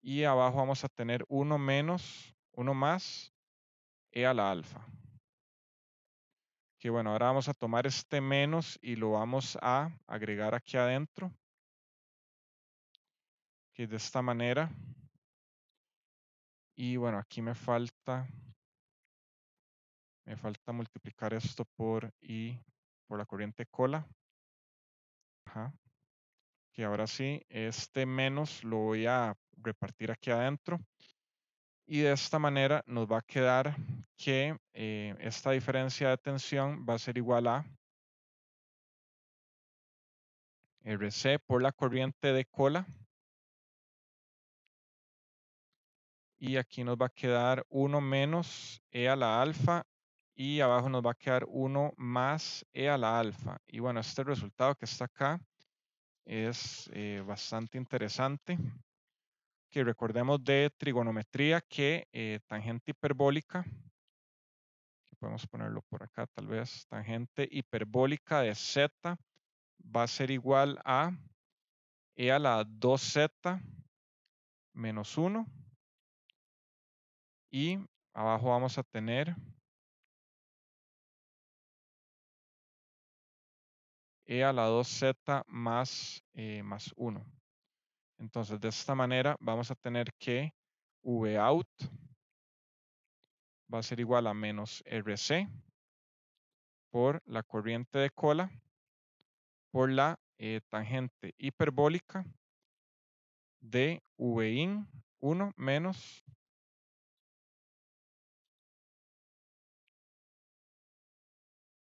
y abajo vamos a tener 1 menos 1 más E a la alfa. Que bueno, ahora vamos a tomar este menos y lo vamos a agregar aquí adentro, que es de esta manera. Y bueno, aquí me falta multiplicar esto por I, por la corriente cola. Ajá. Que ahora sí, este menos lo voy a repartir aquí adentro. Y de esta manera nos va a quedar que esta diferencia de tensión va a ser igual a RC por la corriente de cola. Y aquí nos va a quedar 1 menos E a la alfa y abajo nos va a quedar 1 más E a la alfa. Y bueno, este resultado que está acá es bastante interesante. Que recordemos de trigonometría que tangente hiperbólica, que podemos ponerlo por acá tal vez, tangente hiperbólica de z va a ser igual a E a la 2z menos 1 y abajo vamos a tener E a la 2z más 1. Entonces, de esta manera vamos a tener que V out va a ser igual a menos RC por la corriente de cola por la tangente hiperbólica de V in 1 menos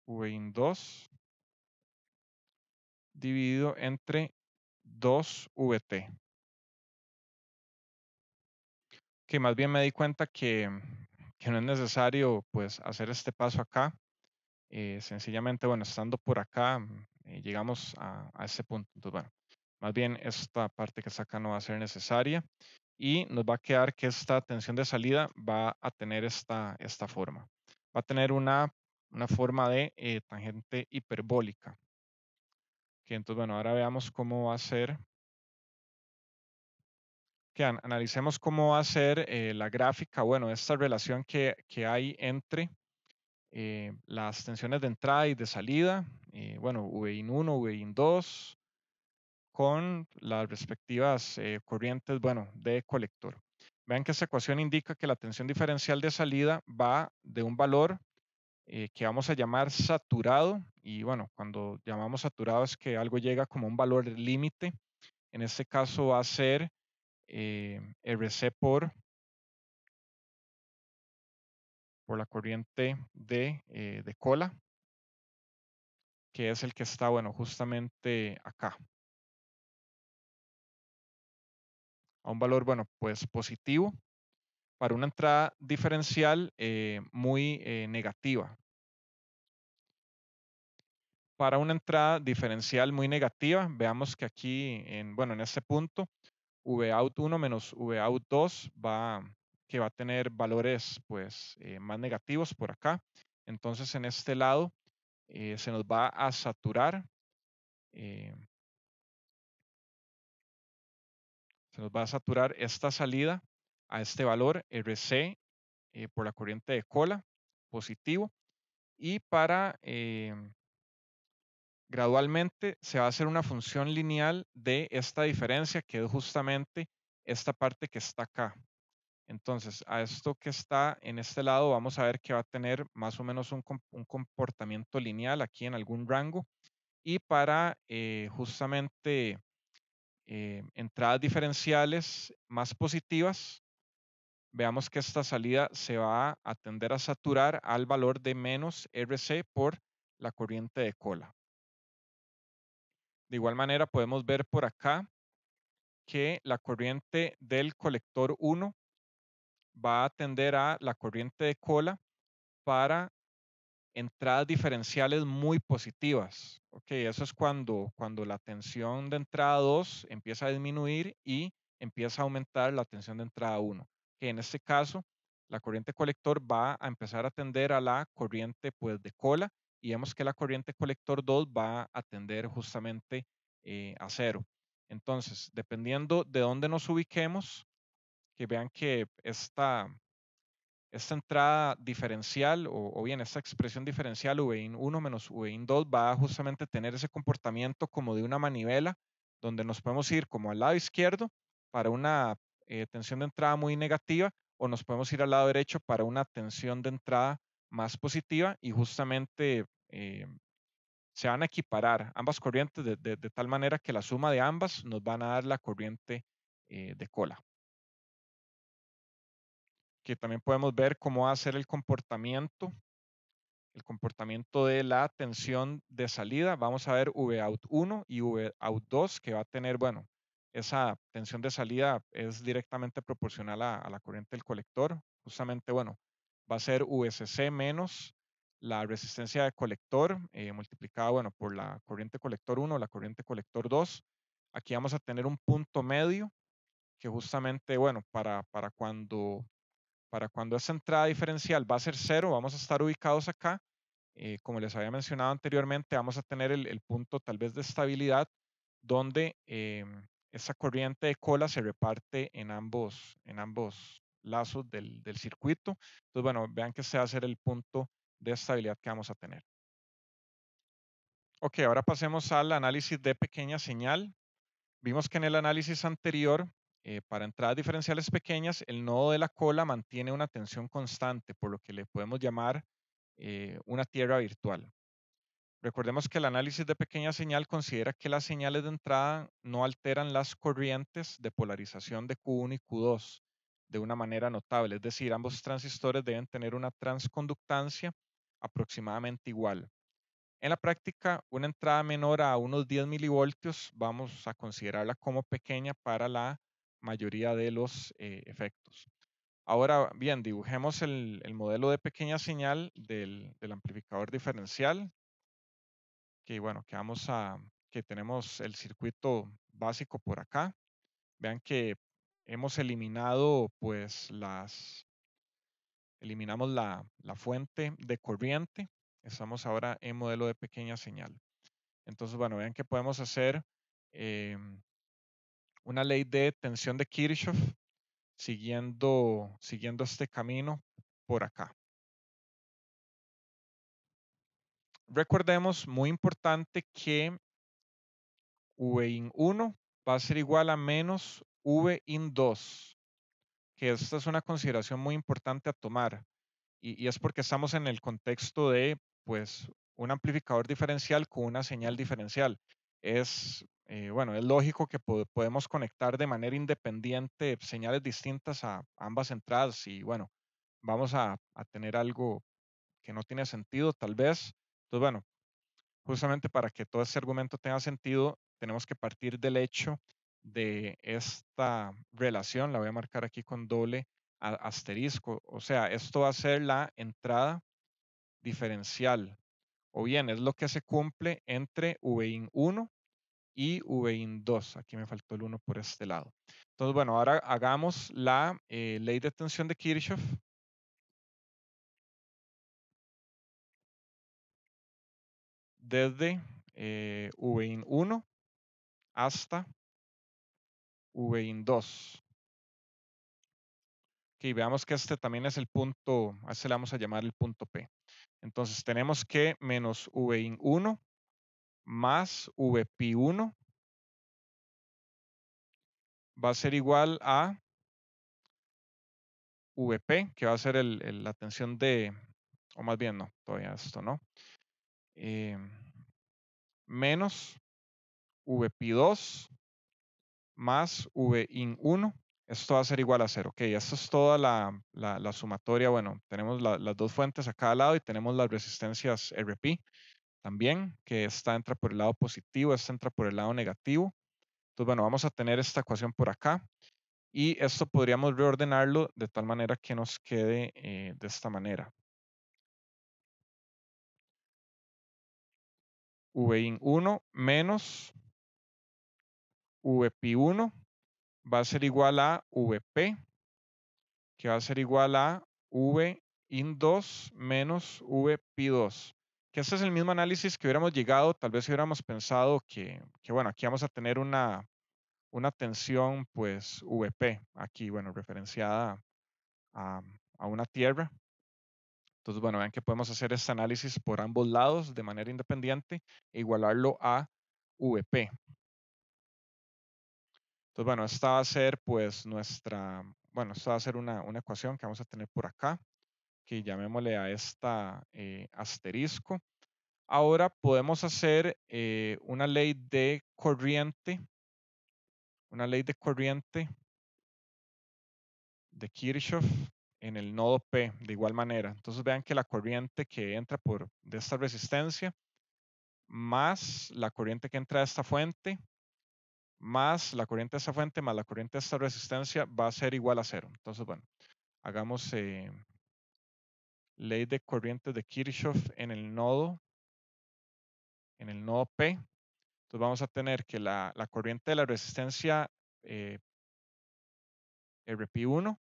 V in 2 dividido entre 2VT. Que más bien me di cuenta que no es necesario pues hacer este paso acá. Sencillamente, bueno, estando por acá, llegamos a ese punto. Entonces, bueno, más bien esta parte que está acá no va a ser necesaria y nos va a quedar que esta tensión de salida va a tener esta forma. Va a tener una forma de tangente hiperbólica. Que entonces, bueno, ahora veamos cómo va a ser, que analicemos cómo va a ser la gráfica, bueno, esta relación que hay entre las tensiones de entrada y de salida, bueno, VIN1, VIN2, con las respectivas corrientes, bueno, de colector. Vean que esta ecuación indica que la tensión diferencial de salida va de un valor que vamos a llamar saturado, y bueno, cuando llamamos saturado es que algo llega como un valor límite. En este caso va a ser RC por la corriente de cola, que es el que está, bueno, justamente acá. A un valor, bueno, pues positivo para una entrada diferencial muy negativa. Para una entrada diferencial muy negativa, veamos que aquí, bueno, en este punto, Vout 1 menos Vout 2 que va a tener valores pues más negativos por acá. Entonces en este lado se nos va a saturar, eh, se nos va a saturar esta salida a este valor RC por la corriente de cola positivo y para gradualmente se va a hacer una función lineal de esta diferencia que es justamente esta parte que está acá. Entonces, a esto que está en este lado vamos a ver que va a tener más o menos un comportamiento lineal aquí en algún rango y para justamente entradas diferenciales más positivas, veamos que esta salida se va a tender a saturar al valor de menos RC por la corriente de cola. De igual manera podemos ver por acá que la corriente del colector 1 va a tender a la corriente de cola para entradas diferenciales muy positivas. Ok, eso es cuando la tensión de entrada 2 empieza a disminuir y empieza a aumentar la tensión de entrada 1. Que en este caso, la corriente colector va a empezar a tender a la corriente pues, de cola y vemos que la corriente colector 2 va a tender justamente a cero. Entonces, dependiendo de dónde nos ubiquemos, que vean que esta entrada diferencial o bien esta expresión diferencial Vin 1 menos Vin 2 va a justamente tener ese comportamiento como de una manivela donde nos podemos ir como al lado izquierdo para una tensión de entrada muy negativa o nos podemos ir al lado derecho para una tensión de entrada más positiva y justamente se van a equiparar ambas corrientes de tal manera que la suma de ambas nos van a dar la corriente de cola. Que también podemos ver cómo va a ser el comportamiento de la tensión de salida. Vamos a ver Vout 1 y Vout 2 que va a tener, bueno, esa tensión de salida es directamente proporcional a la corriente del colector. Justamente, bueno, va a ser VCC menos la resistencia de colector multiplicada, bueno, por la corriente colector 1, la corriente colector 2. Aquí vamos a tener un punto medio que justamente, bueno, para cuando esa entrada diferencial va a ser cero, vamos a estar ubicados acá. Como les había mencionado anteriormente, vamos a tener el punto tal vez de estabilidad donde esa corriente de cola se reparte en ambos lazos del circuito. Entonces, bueno, vean que este va a ser el punto de estabilidad que vamos a tener. Ok, ahora pasemos al análisis de pequeña señal. Vimos que en el análisis anterior, para entradas diferenciales pequeñas, el nodo de la cola mantiene una tensión constante, por lo que le podemos llamar una tierra virtual. Recordemos que el análisis de pequeña señal considera que las señales de entrada no alteran las corrientes de polarización de Q1 y Q2 de una manera notable, es decir, ambos transistores deben tener una transconductancia aproximadamente igual. En la práctica, una entrada menor a unos 10 milivoltios vamos a considerarla como pequeña para la mayoría de los efectos. Ahora bien, dibujemos el modelo de pequeña señal del amplificador diferencial, que bueno, que tenemos el circuito básico por acá. Vean que hemos eliminado pues eliminamos la fuente de corriente. Estamos ahora en modelo de pequeña señal. Entonces, bueno, vean que podemos hacer una ley de tensión de Kirchhoff siguiendo este camino por acá. Recordemos, muy importante, que Vin 1 va a ser igual a menos Vin 2, que esta es una consideración muy importante a tomar. Y es porque estamos en el contexto de, pues, un amplificador diferencial con una señal diferencial. Bueno, es lógico que podemos conectar de manera independiente señales distintas a ambas entradas y, bueno, vamos a tener algo que no tiene sentido, tal vez. Entonces, bueno, justamente para que todo ese argumento tenga sentido, tenemos que partir del hecho de esta relación, la voy a marcar aquí con doble asterisco, o sea, esto va a ser la entrada diferencial, o bien es lo que se cumple entre Vin 1 y Vin 2. Aquí me faltó el 1 por este lado. Entonces, bueno, ahora hagamos la ley de tensión de Kirchhoff. Desde Vin 1 hasta Vin 2. Ok, veamos que este también es el punto, a este le vamos a llamar el punto P. Entonces tenemos que menos Vin 1 más Vp 1 va a ser igual a Vp, que va a ser la tensión de, o más bien no, todavía esto no, eh, menos Vp2 más Vin 1. Esto va a ser igual a 0. Ok, esto es toda la sumatoria. Bueno, tenemos las dos fuentes a cada lado y tenemos las resistencias Rp también, que esta entra por el lado positivo, esta entra por el lado negativo. Entonces, bueno, vamos a tener esta ecuación por acá. Y esto podríamos reordenarlo de tal manera que nos quede de esta manera. Vin1 menos Vpi1 va a ser igual a Vp, que va a ser igual a Vin2 menos Vp2. Que ese es el mismo análisis que hubiéramos llegado, tal vez si hubiéramos pensado que bueno, aquí vamos a tener una tensión, pues Vp, aquí, bueno, referenciada a, a una tierra. Entonces, bueno, vean que podemos hacer este análisis por ambos lados de manera independiente e igualarlo a Vp. Entonces, bueno, esta va a ser pues nuestra, bueno, esta va a ser una ecuación que vamos a tener por acá, que llamémosle a esta asterisco. Ahora podemos hacer una ley de corriente de Kirchhoff en el nodo P de igual manera. Entonces vean que la corriente que entra por de esta resistencia más la corriente que entra de esta fuente más la corriente de esta fuente más la corriente de esta resistencia va a ser igual a cero. Entonces, bueno, hagamos ley de corriente de Kirchhoff en el nodo P. Entonces vamos a tener que la corriente de la resistencia RP1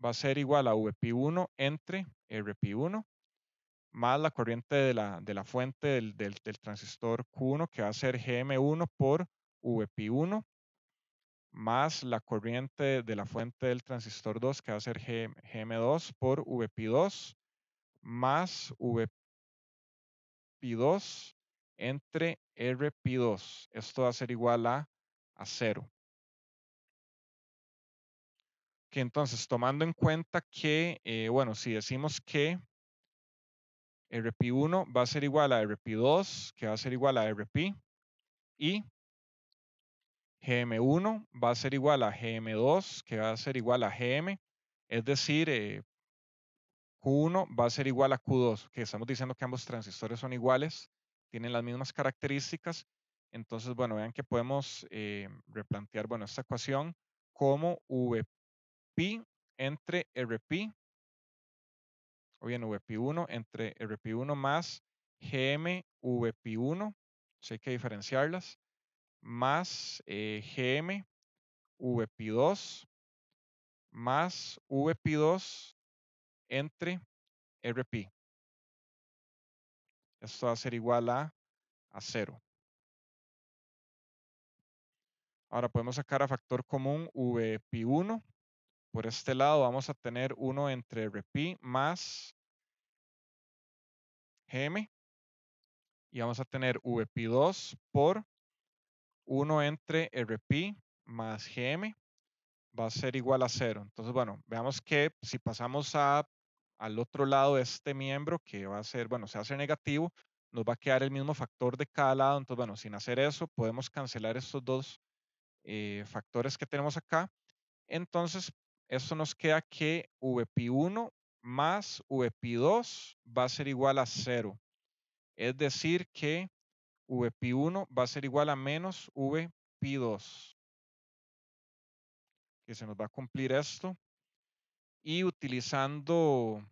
va a ser igual a VP1 entre RP1 más la corriente de la fuente del transistor Q1 que va a ser GM1 por VP1 más la corriente de la fuente del transistor 2 que va a ser GM2 por VP2 más VP2 entre RP2. Esto va a ser igual a 0. Que entonces, tomando en cuenta que, bueno, si decimos que RP1 va a ser igual a RP2, que va a ser igual a RP, y GM1 va a ser igual a GM2, que va a ser igual a GM, es decir, Q1 va a ser igual a Q2, que estamos diciendo que ambos transistores son iguales, tienen las mismas características. Entonces, bueno, vean que podemos replantear, bueno, esta ecuación como VP entre RP, o bien VP1 entre RP1 más GM VP1, so hay que diferenciarlas, más GM VP2 más VP2 entre RP. Esto va a ser igual a 0. Ahora podemos sacar a factor común VP1. Por este lado vamos a tener 1 entre RP más GM. Y vamos a tener VP2 por 1 entre RP más GM va a ser igual a 0. Entonces, bueno, veamos que si pasamos al otro lado de este miembro, que va a ser, bueno, se va a hacer negativo, nos va a quedar el mismo factor de cada lado. Entonces, bueno, sin hacer eso, podemos cancelar estos dos factores que tenemos acá. Entonces, esto nos queda que VP1 más VP2 va a ser igual a 0. Es decir, que VP1 va a ser igual a menos VP2. Que se nos va a cumplir esto. Y utilizando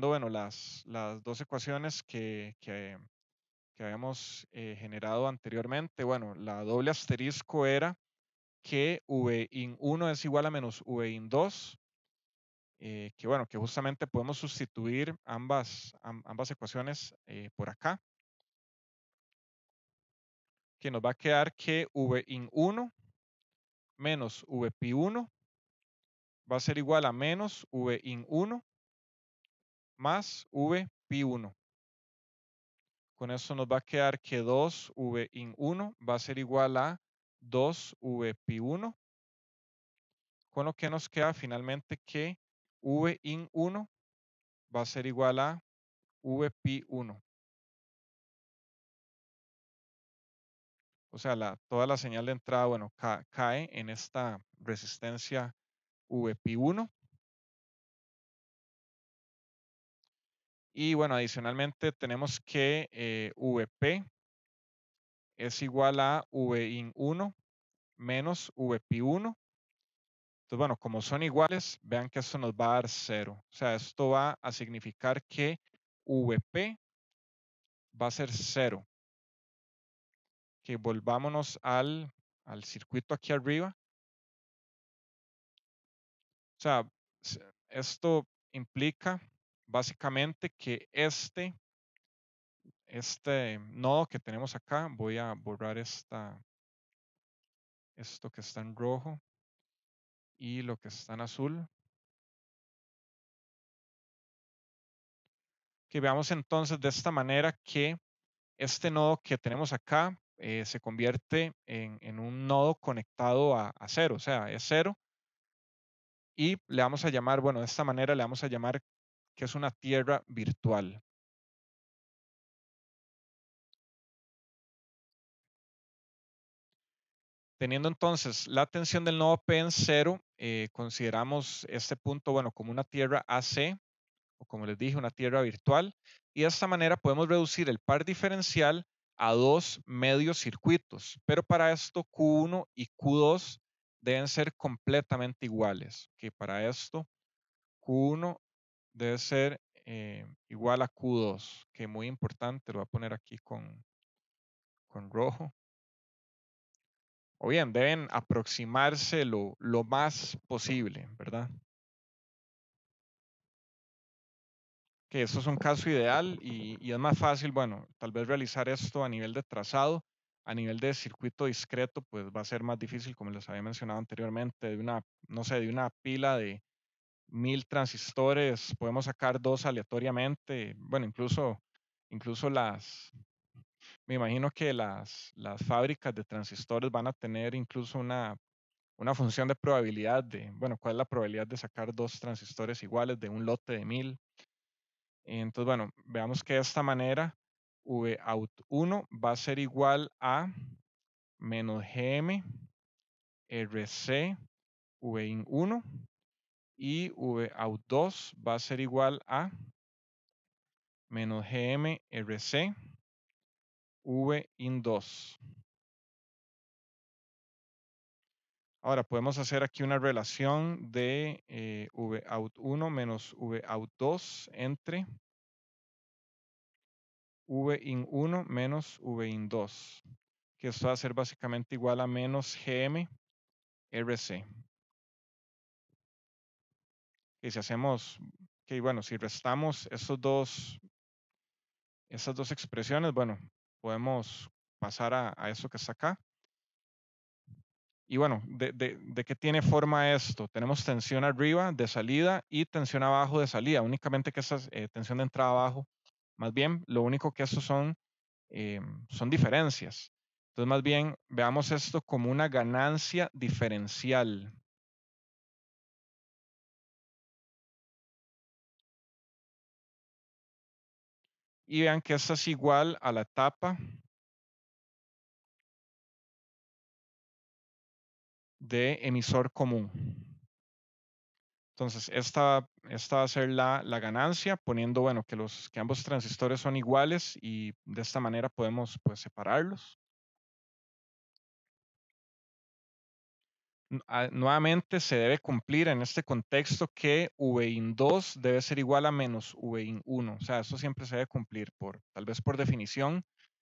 bueno, las dos ecuaciones que habíamos generado anteriormente, bueno, la doble asterisco era que Vin1 es igual a menos Vin2, que bueno, que justamente podemos sustituir ambas ecuaciones por acá, que nos va a quedar que Vin1 menos Vp1 va a ser igual a menos Vin1 más Vp1. Con eso nos va a quedar que 2Vin1 va a ser igual a 2Vp1, con lo que nos queda finalmente que Vin1 va a ser igual a Vp1. O sea, toda la señal de entrada, bueno, cae en esta resistencia Vp1. Y bueno, adicionalmente tenemos que Vp es igual a Vin1 menos Vp1. Entonces, bueno, como son iguales, vean que esto nos va a dar 0. O sea, esto va a significar que Vp va a ser 0. Que volvámonos al circuito aquí arriba. O sea, esto implica básicamente que este nodo que tenemos acá, voy a borrar esto que está en rojo y lo que está en azul. Que veamos entonces de esta manera que este nodo que tenemos acá se convierte en un nodo conectado a 0, o sea, es 0. Y le vamos a llamar, bueno, de esta manera le vamos a llamar que es una tierra virtual. Teniendo entonces la tensión del nodo P en 0, consideramos este punto, bueno, como una tierra AC, o como les dije, una tierra virtual, y de esta manera podemos reducir el par diferencial a dos medios circuitos, pero para esto Q1 y Q2 deben ser completamente iguales, que para esto Q1 debe ser igual a Q2, que muy importante, lo voy a poner aquí con rojo. O bien, deben aproximarse lo más posible, ¿verdad? Que esto es un caso ideal y es más fácil, bueno, tal vez realizar esto a nivel de trazado, a nivel de circuito discreto, pues va a ser más difícil, como les había mencionado anteriormente, de una, no sé, de una pila de 1000 transistores, podemos sacar dos aleatoriamente, bueno, incluso me imagino que las fábricas de transistores van a tener incluso una función de probabilidad de, bueno, cuál es la probabilidad de sacar dos transistores iguales de un lote de 1000. Entonces, bueno, veamos que de esta manera Vout1 va a ser igual a menos GM RC Vin1 y Vout2 va a ser igual a menos GM RC Vin2. Ahora podemos hacer aquí una relación de Vout1 menos Vout2 entre Vin1 menos Vin2, que esto va a ser básicamente igual a menos GM RC. Y si hacemos, que bueno, si restamos esas dos expresiones, bueno, podemos pasar a eso que está acá. Y bueno, ¿de qué tiene forma esto? Tenemos tensión arriba de salida y tensión abajo de salida. Únicamente que esta tensión de entrada abajo, más bien, lo único que estos son diferencias. Entonces, más bien, veamos esto como una ganancia diferencial. Y vean que esta es igual a la etapa de emisor común. Entonces, esta va a ser la ganancia, poniendo, bueno, que ambos transistores son iguales y de esta manera podemos, pues, separarlos. Nuevamente se debe cumplir en este contexto que Vin2 debe ser igual a menos Vin1. O sea, eso siempre se debe cumplir tal vez por definición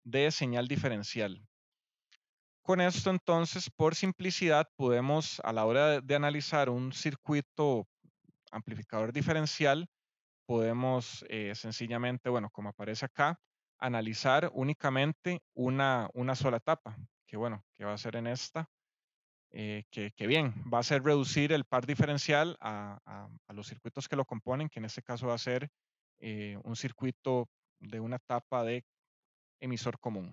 de señal diferencial. Con esto entonces, por simplicidad, podemos a la hora de analizar un circuito amplificador diferencial, podemos sencillamente, bueno, como aparece acá, analizar únicamente una sola etapa, que bueno, que va a ser en esta, que bien, va a ser reducir el par diferencial a los circuitos que lo componen, que en este caso va a ser un circuito de una etapa de emisor común.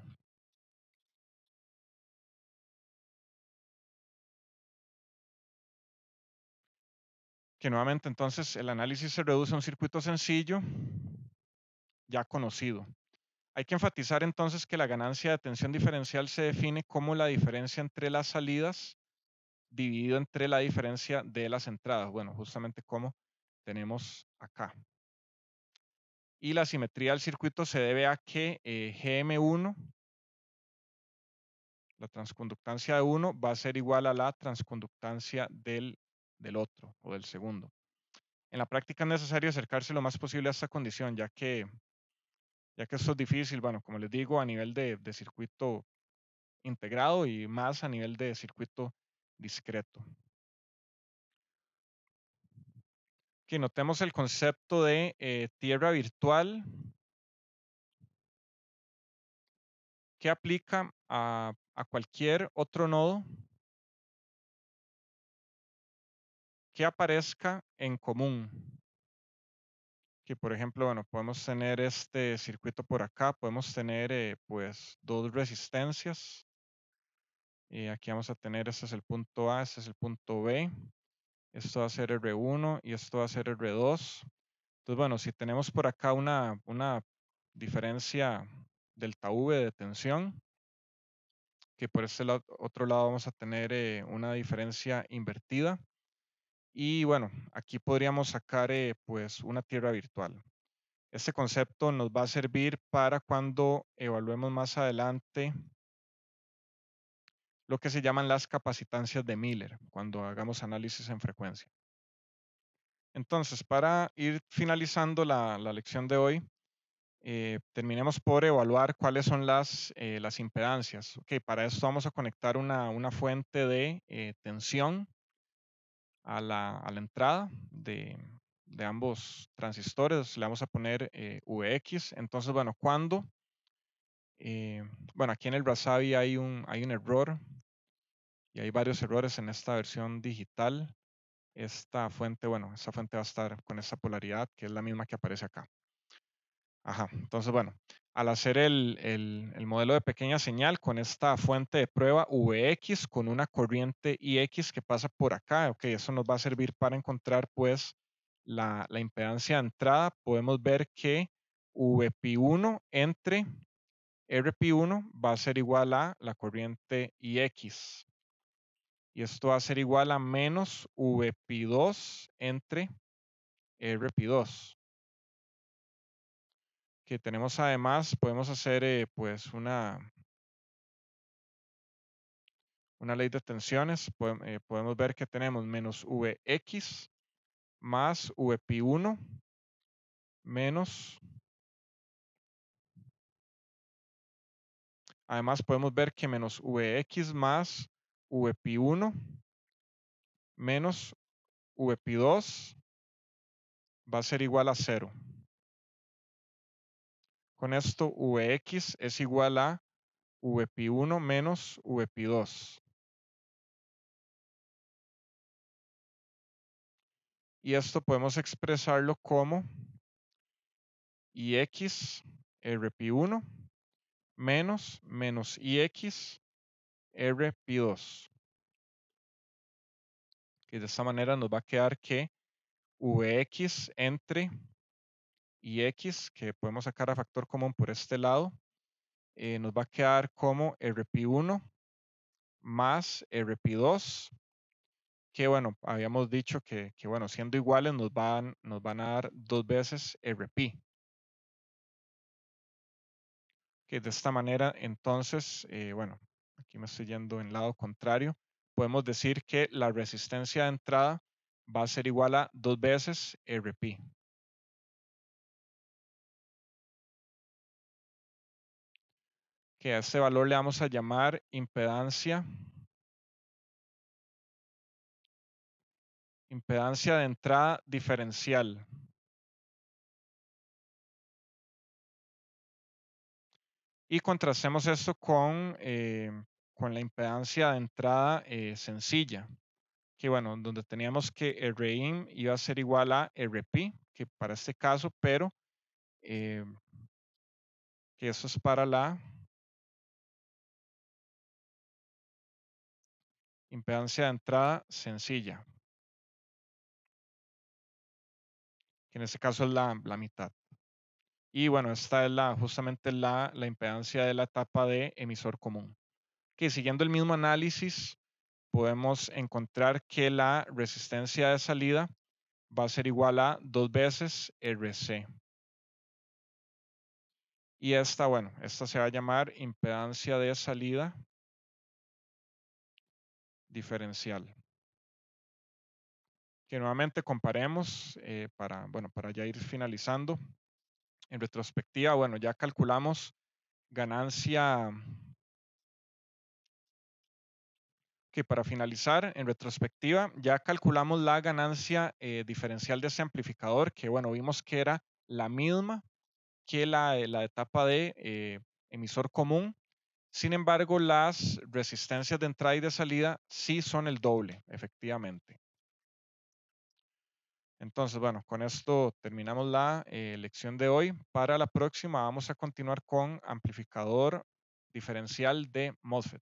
Que nuevamente entonces el análisis se reduce a un circuito sencillo, ya conocido. Hay que enfatizar entonces que la ganancia de tensión diferencial se define como la diferencia entre las salidas dividido entre la diferencia de las entradas. Bueno, justamente como tenemos acá. Y la simetría del circuito se debe a que GM1, la transconductancia de uno, va a ser igual a la transconductancia del otro o del segundo. En la práctica es necesario acercarse lo más posible a esta condición, ya que ya que esto es difícil, bueno, como les digo, a nivel de circuito integrado y más a nivel de circuito discreto. Aquí notemos el concepto de tierra virtual que aplica a cualquier otro nodo que aparezca en común. Que por ejemplo, bueno, podemos tener este circuito por acá, podemos tener pues dos resistencias. Aquí vamos a tener, este es el punto A, este es el punto B. Esto va a ser R1 y esto va a ser R2. Entonces, bueno, si tenemos por acá una diferencia delta V de tensión, que por este otro lado vamos a tener una diferencia invertida. Y bueno, aquí podríamos sacar pues una tierra virtual. Este concepto nos va a servir para cuando evaluemos más adelante lo que se llaman las capacitancias de Miller, cuando hagamos análisis en frecuencia. Entonces, para ir finalizando la lección de hoy, terminemos por evaluar cuáles son las impedancias. Ok, para esto vamos a conectar una fuente de tensión a la entrada de ambos transistores. Le vamos a poner Vx. Entonces, bueno, bueno, aquí en el Rasabi hay un error y hay varios errores en esta versión digital. Esta fuente, bueno, esta fuente va a estar con esta polaridad que es la misma que aparece acá. Ajá, entonces bueno, al hacer el modelo de pequeña señal con esta fuente de prueba Vx con una corriente Ix que pasa por acá, ok, eso nos va a servir para encontrar pues la impedancia de entrada. Podemos ver que Vp1 entre Rp1 va a ser igual a la corriente Ix. Y esto va a ser igual a menos Vp2 entre Rp2. Que tenemos además, podemos hacer pues una ley de tensiones. Podemos ver que tenemos menos Vx más Vp1 menos. Además podemos ver que menos Vx más Vp1 menos Vp2 va a ser igual a 0. Con esto Vx es igual a Vp1 menos Vp2. Y esto podemos expresarlo como Ix Rp1 menos Ix Rp2. Que de esta manera nos va a quedar que Vx entre Ix, que podemos sacar a factor común por este lado, nos va a quedar como Rp1 más Rp2, que bueno, habíamos dicho que bueno, siendo iguales nos van a dar dos veces Rp. Que de esta manera, entonces, bueno, aquí me estoy yendo en lado contrario, podemos decir que la resistencia de entrada va a ser igual a dos veces Rp. Que a este valor le vamos a llamar impedancia de entrada diferencial. Y contrastemos esto con la impedancia de entrada sencilla, que bueno, donde teníamos que Rin iba a ser igual a Rp, que para este caso, pero eh, que eso es para la impedancia de entrada sencilla, que en este caso es la mitad. Y bueno, esta es justamente la impedancia de la etapa de emisor común. Que siguiendo el mismo análisis, podemos encontrar que la resistencia de salida va a ser igual a dos veces RC. Y esta, bueno, esta se va a llamar impedancia de salida diferencial. Que nuevamente comparemos para ya ir finalizando. En retrospectiva, bueno, ya calculamos ganancia, que para finalizar, en retrospectiva, ya calculamos la ganancia diferencial de ese amplificador, que bueno, vimos que era la misma que la etapa de emisor común. Sin embargo, las resistencias de entrada y de salida sí son el doble, efectivamente. Entonces, bueno, con esto terminamos la lección de hoy. Para la próxima vamos a continuar con amplificador diferencial de MOSFET.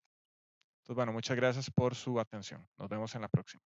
Entonces, bueno, muchas gracias por su atención. Nos vemos en la próxima.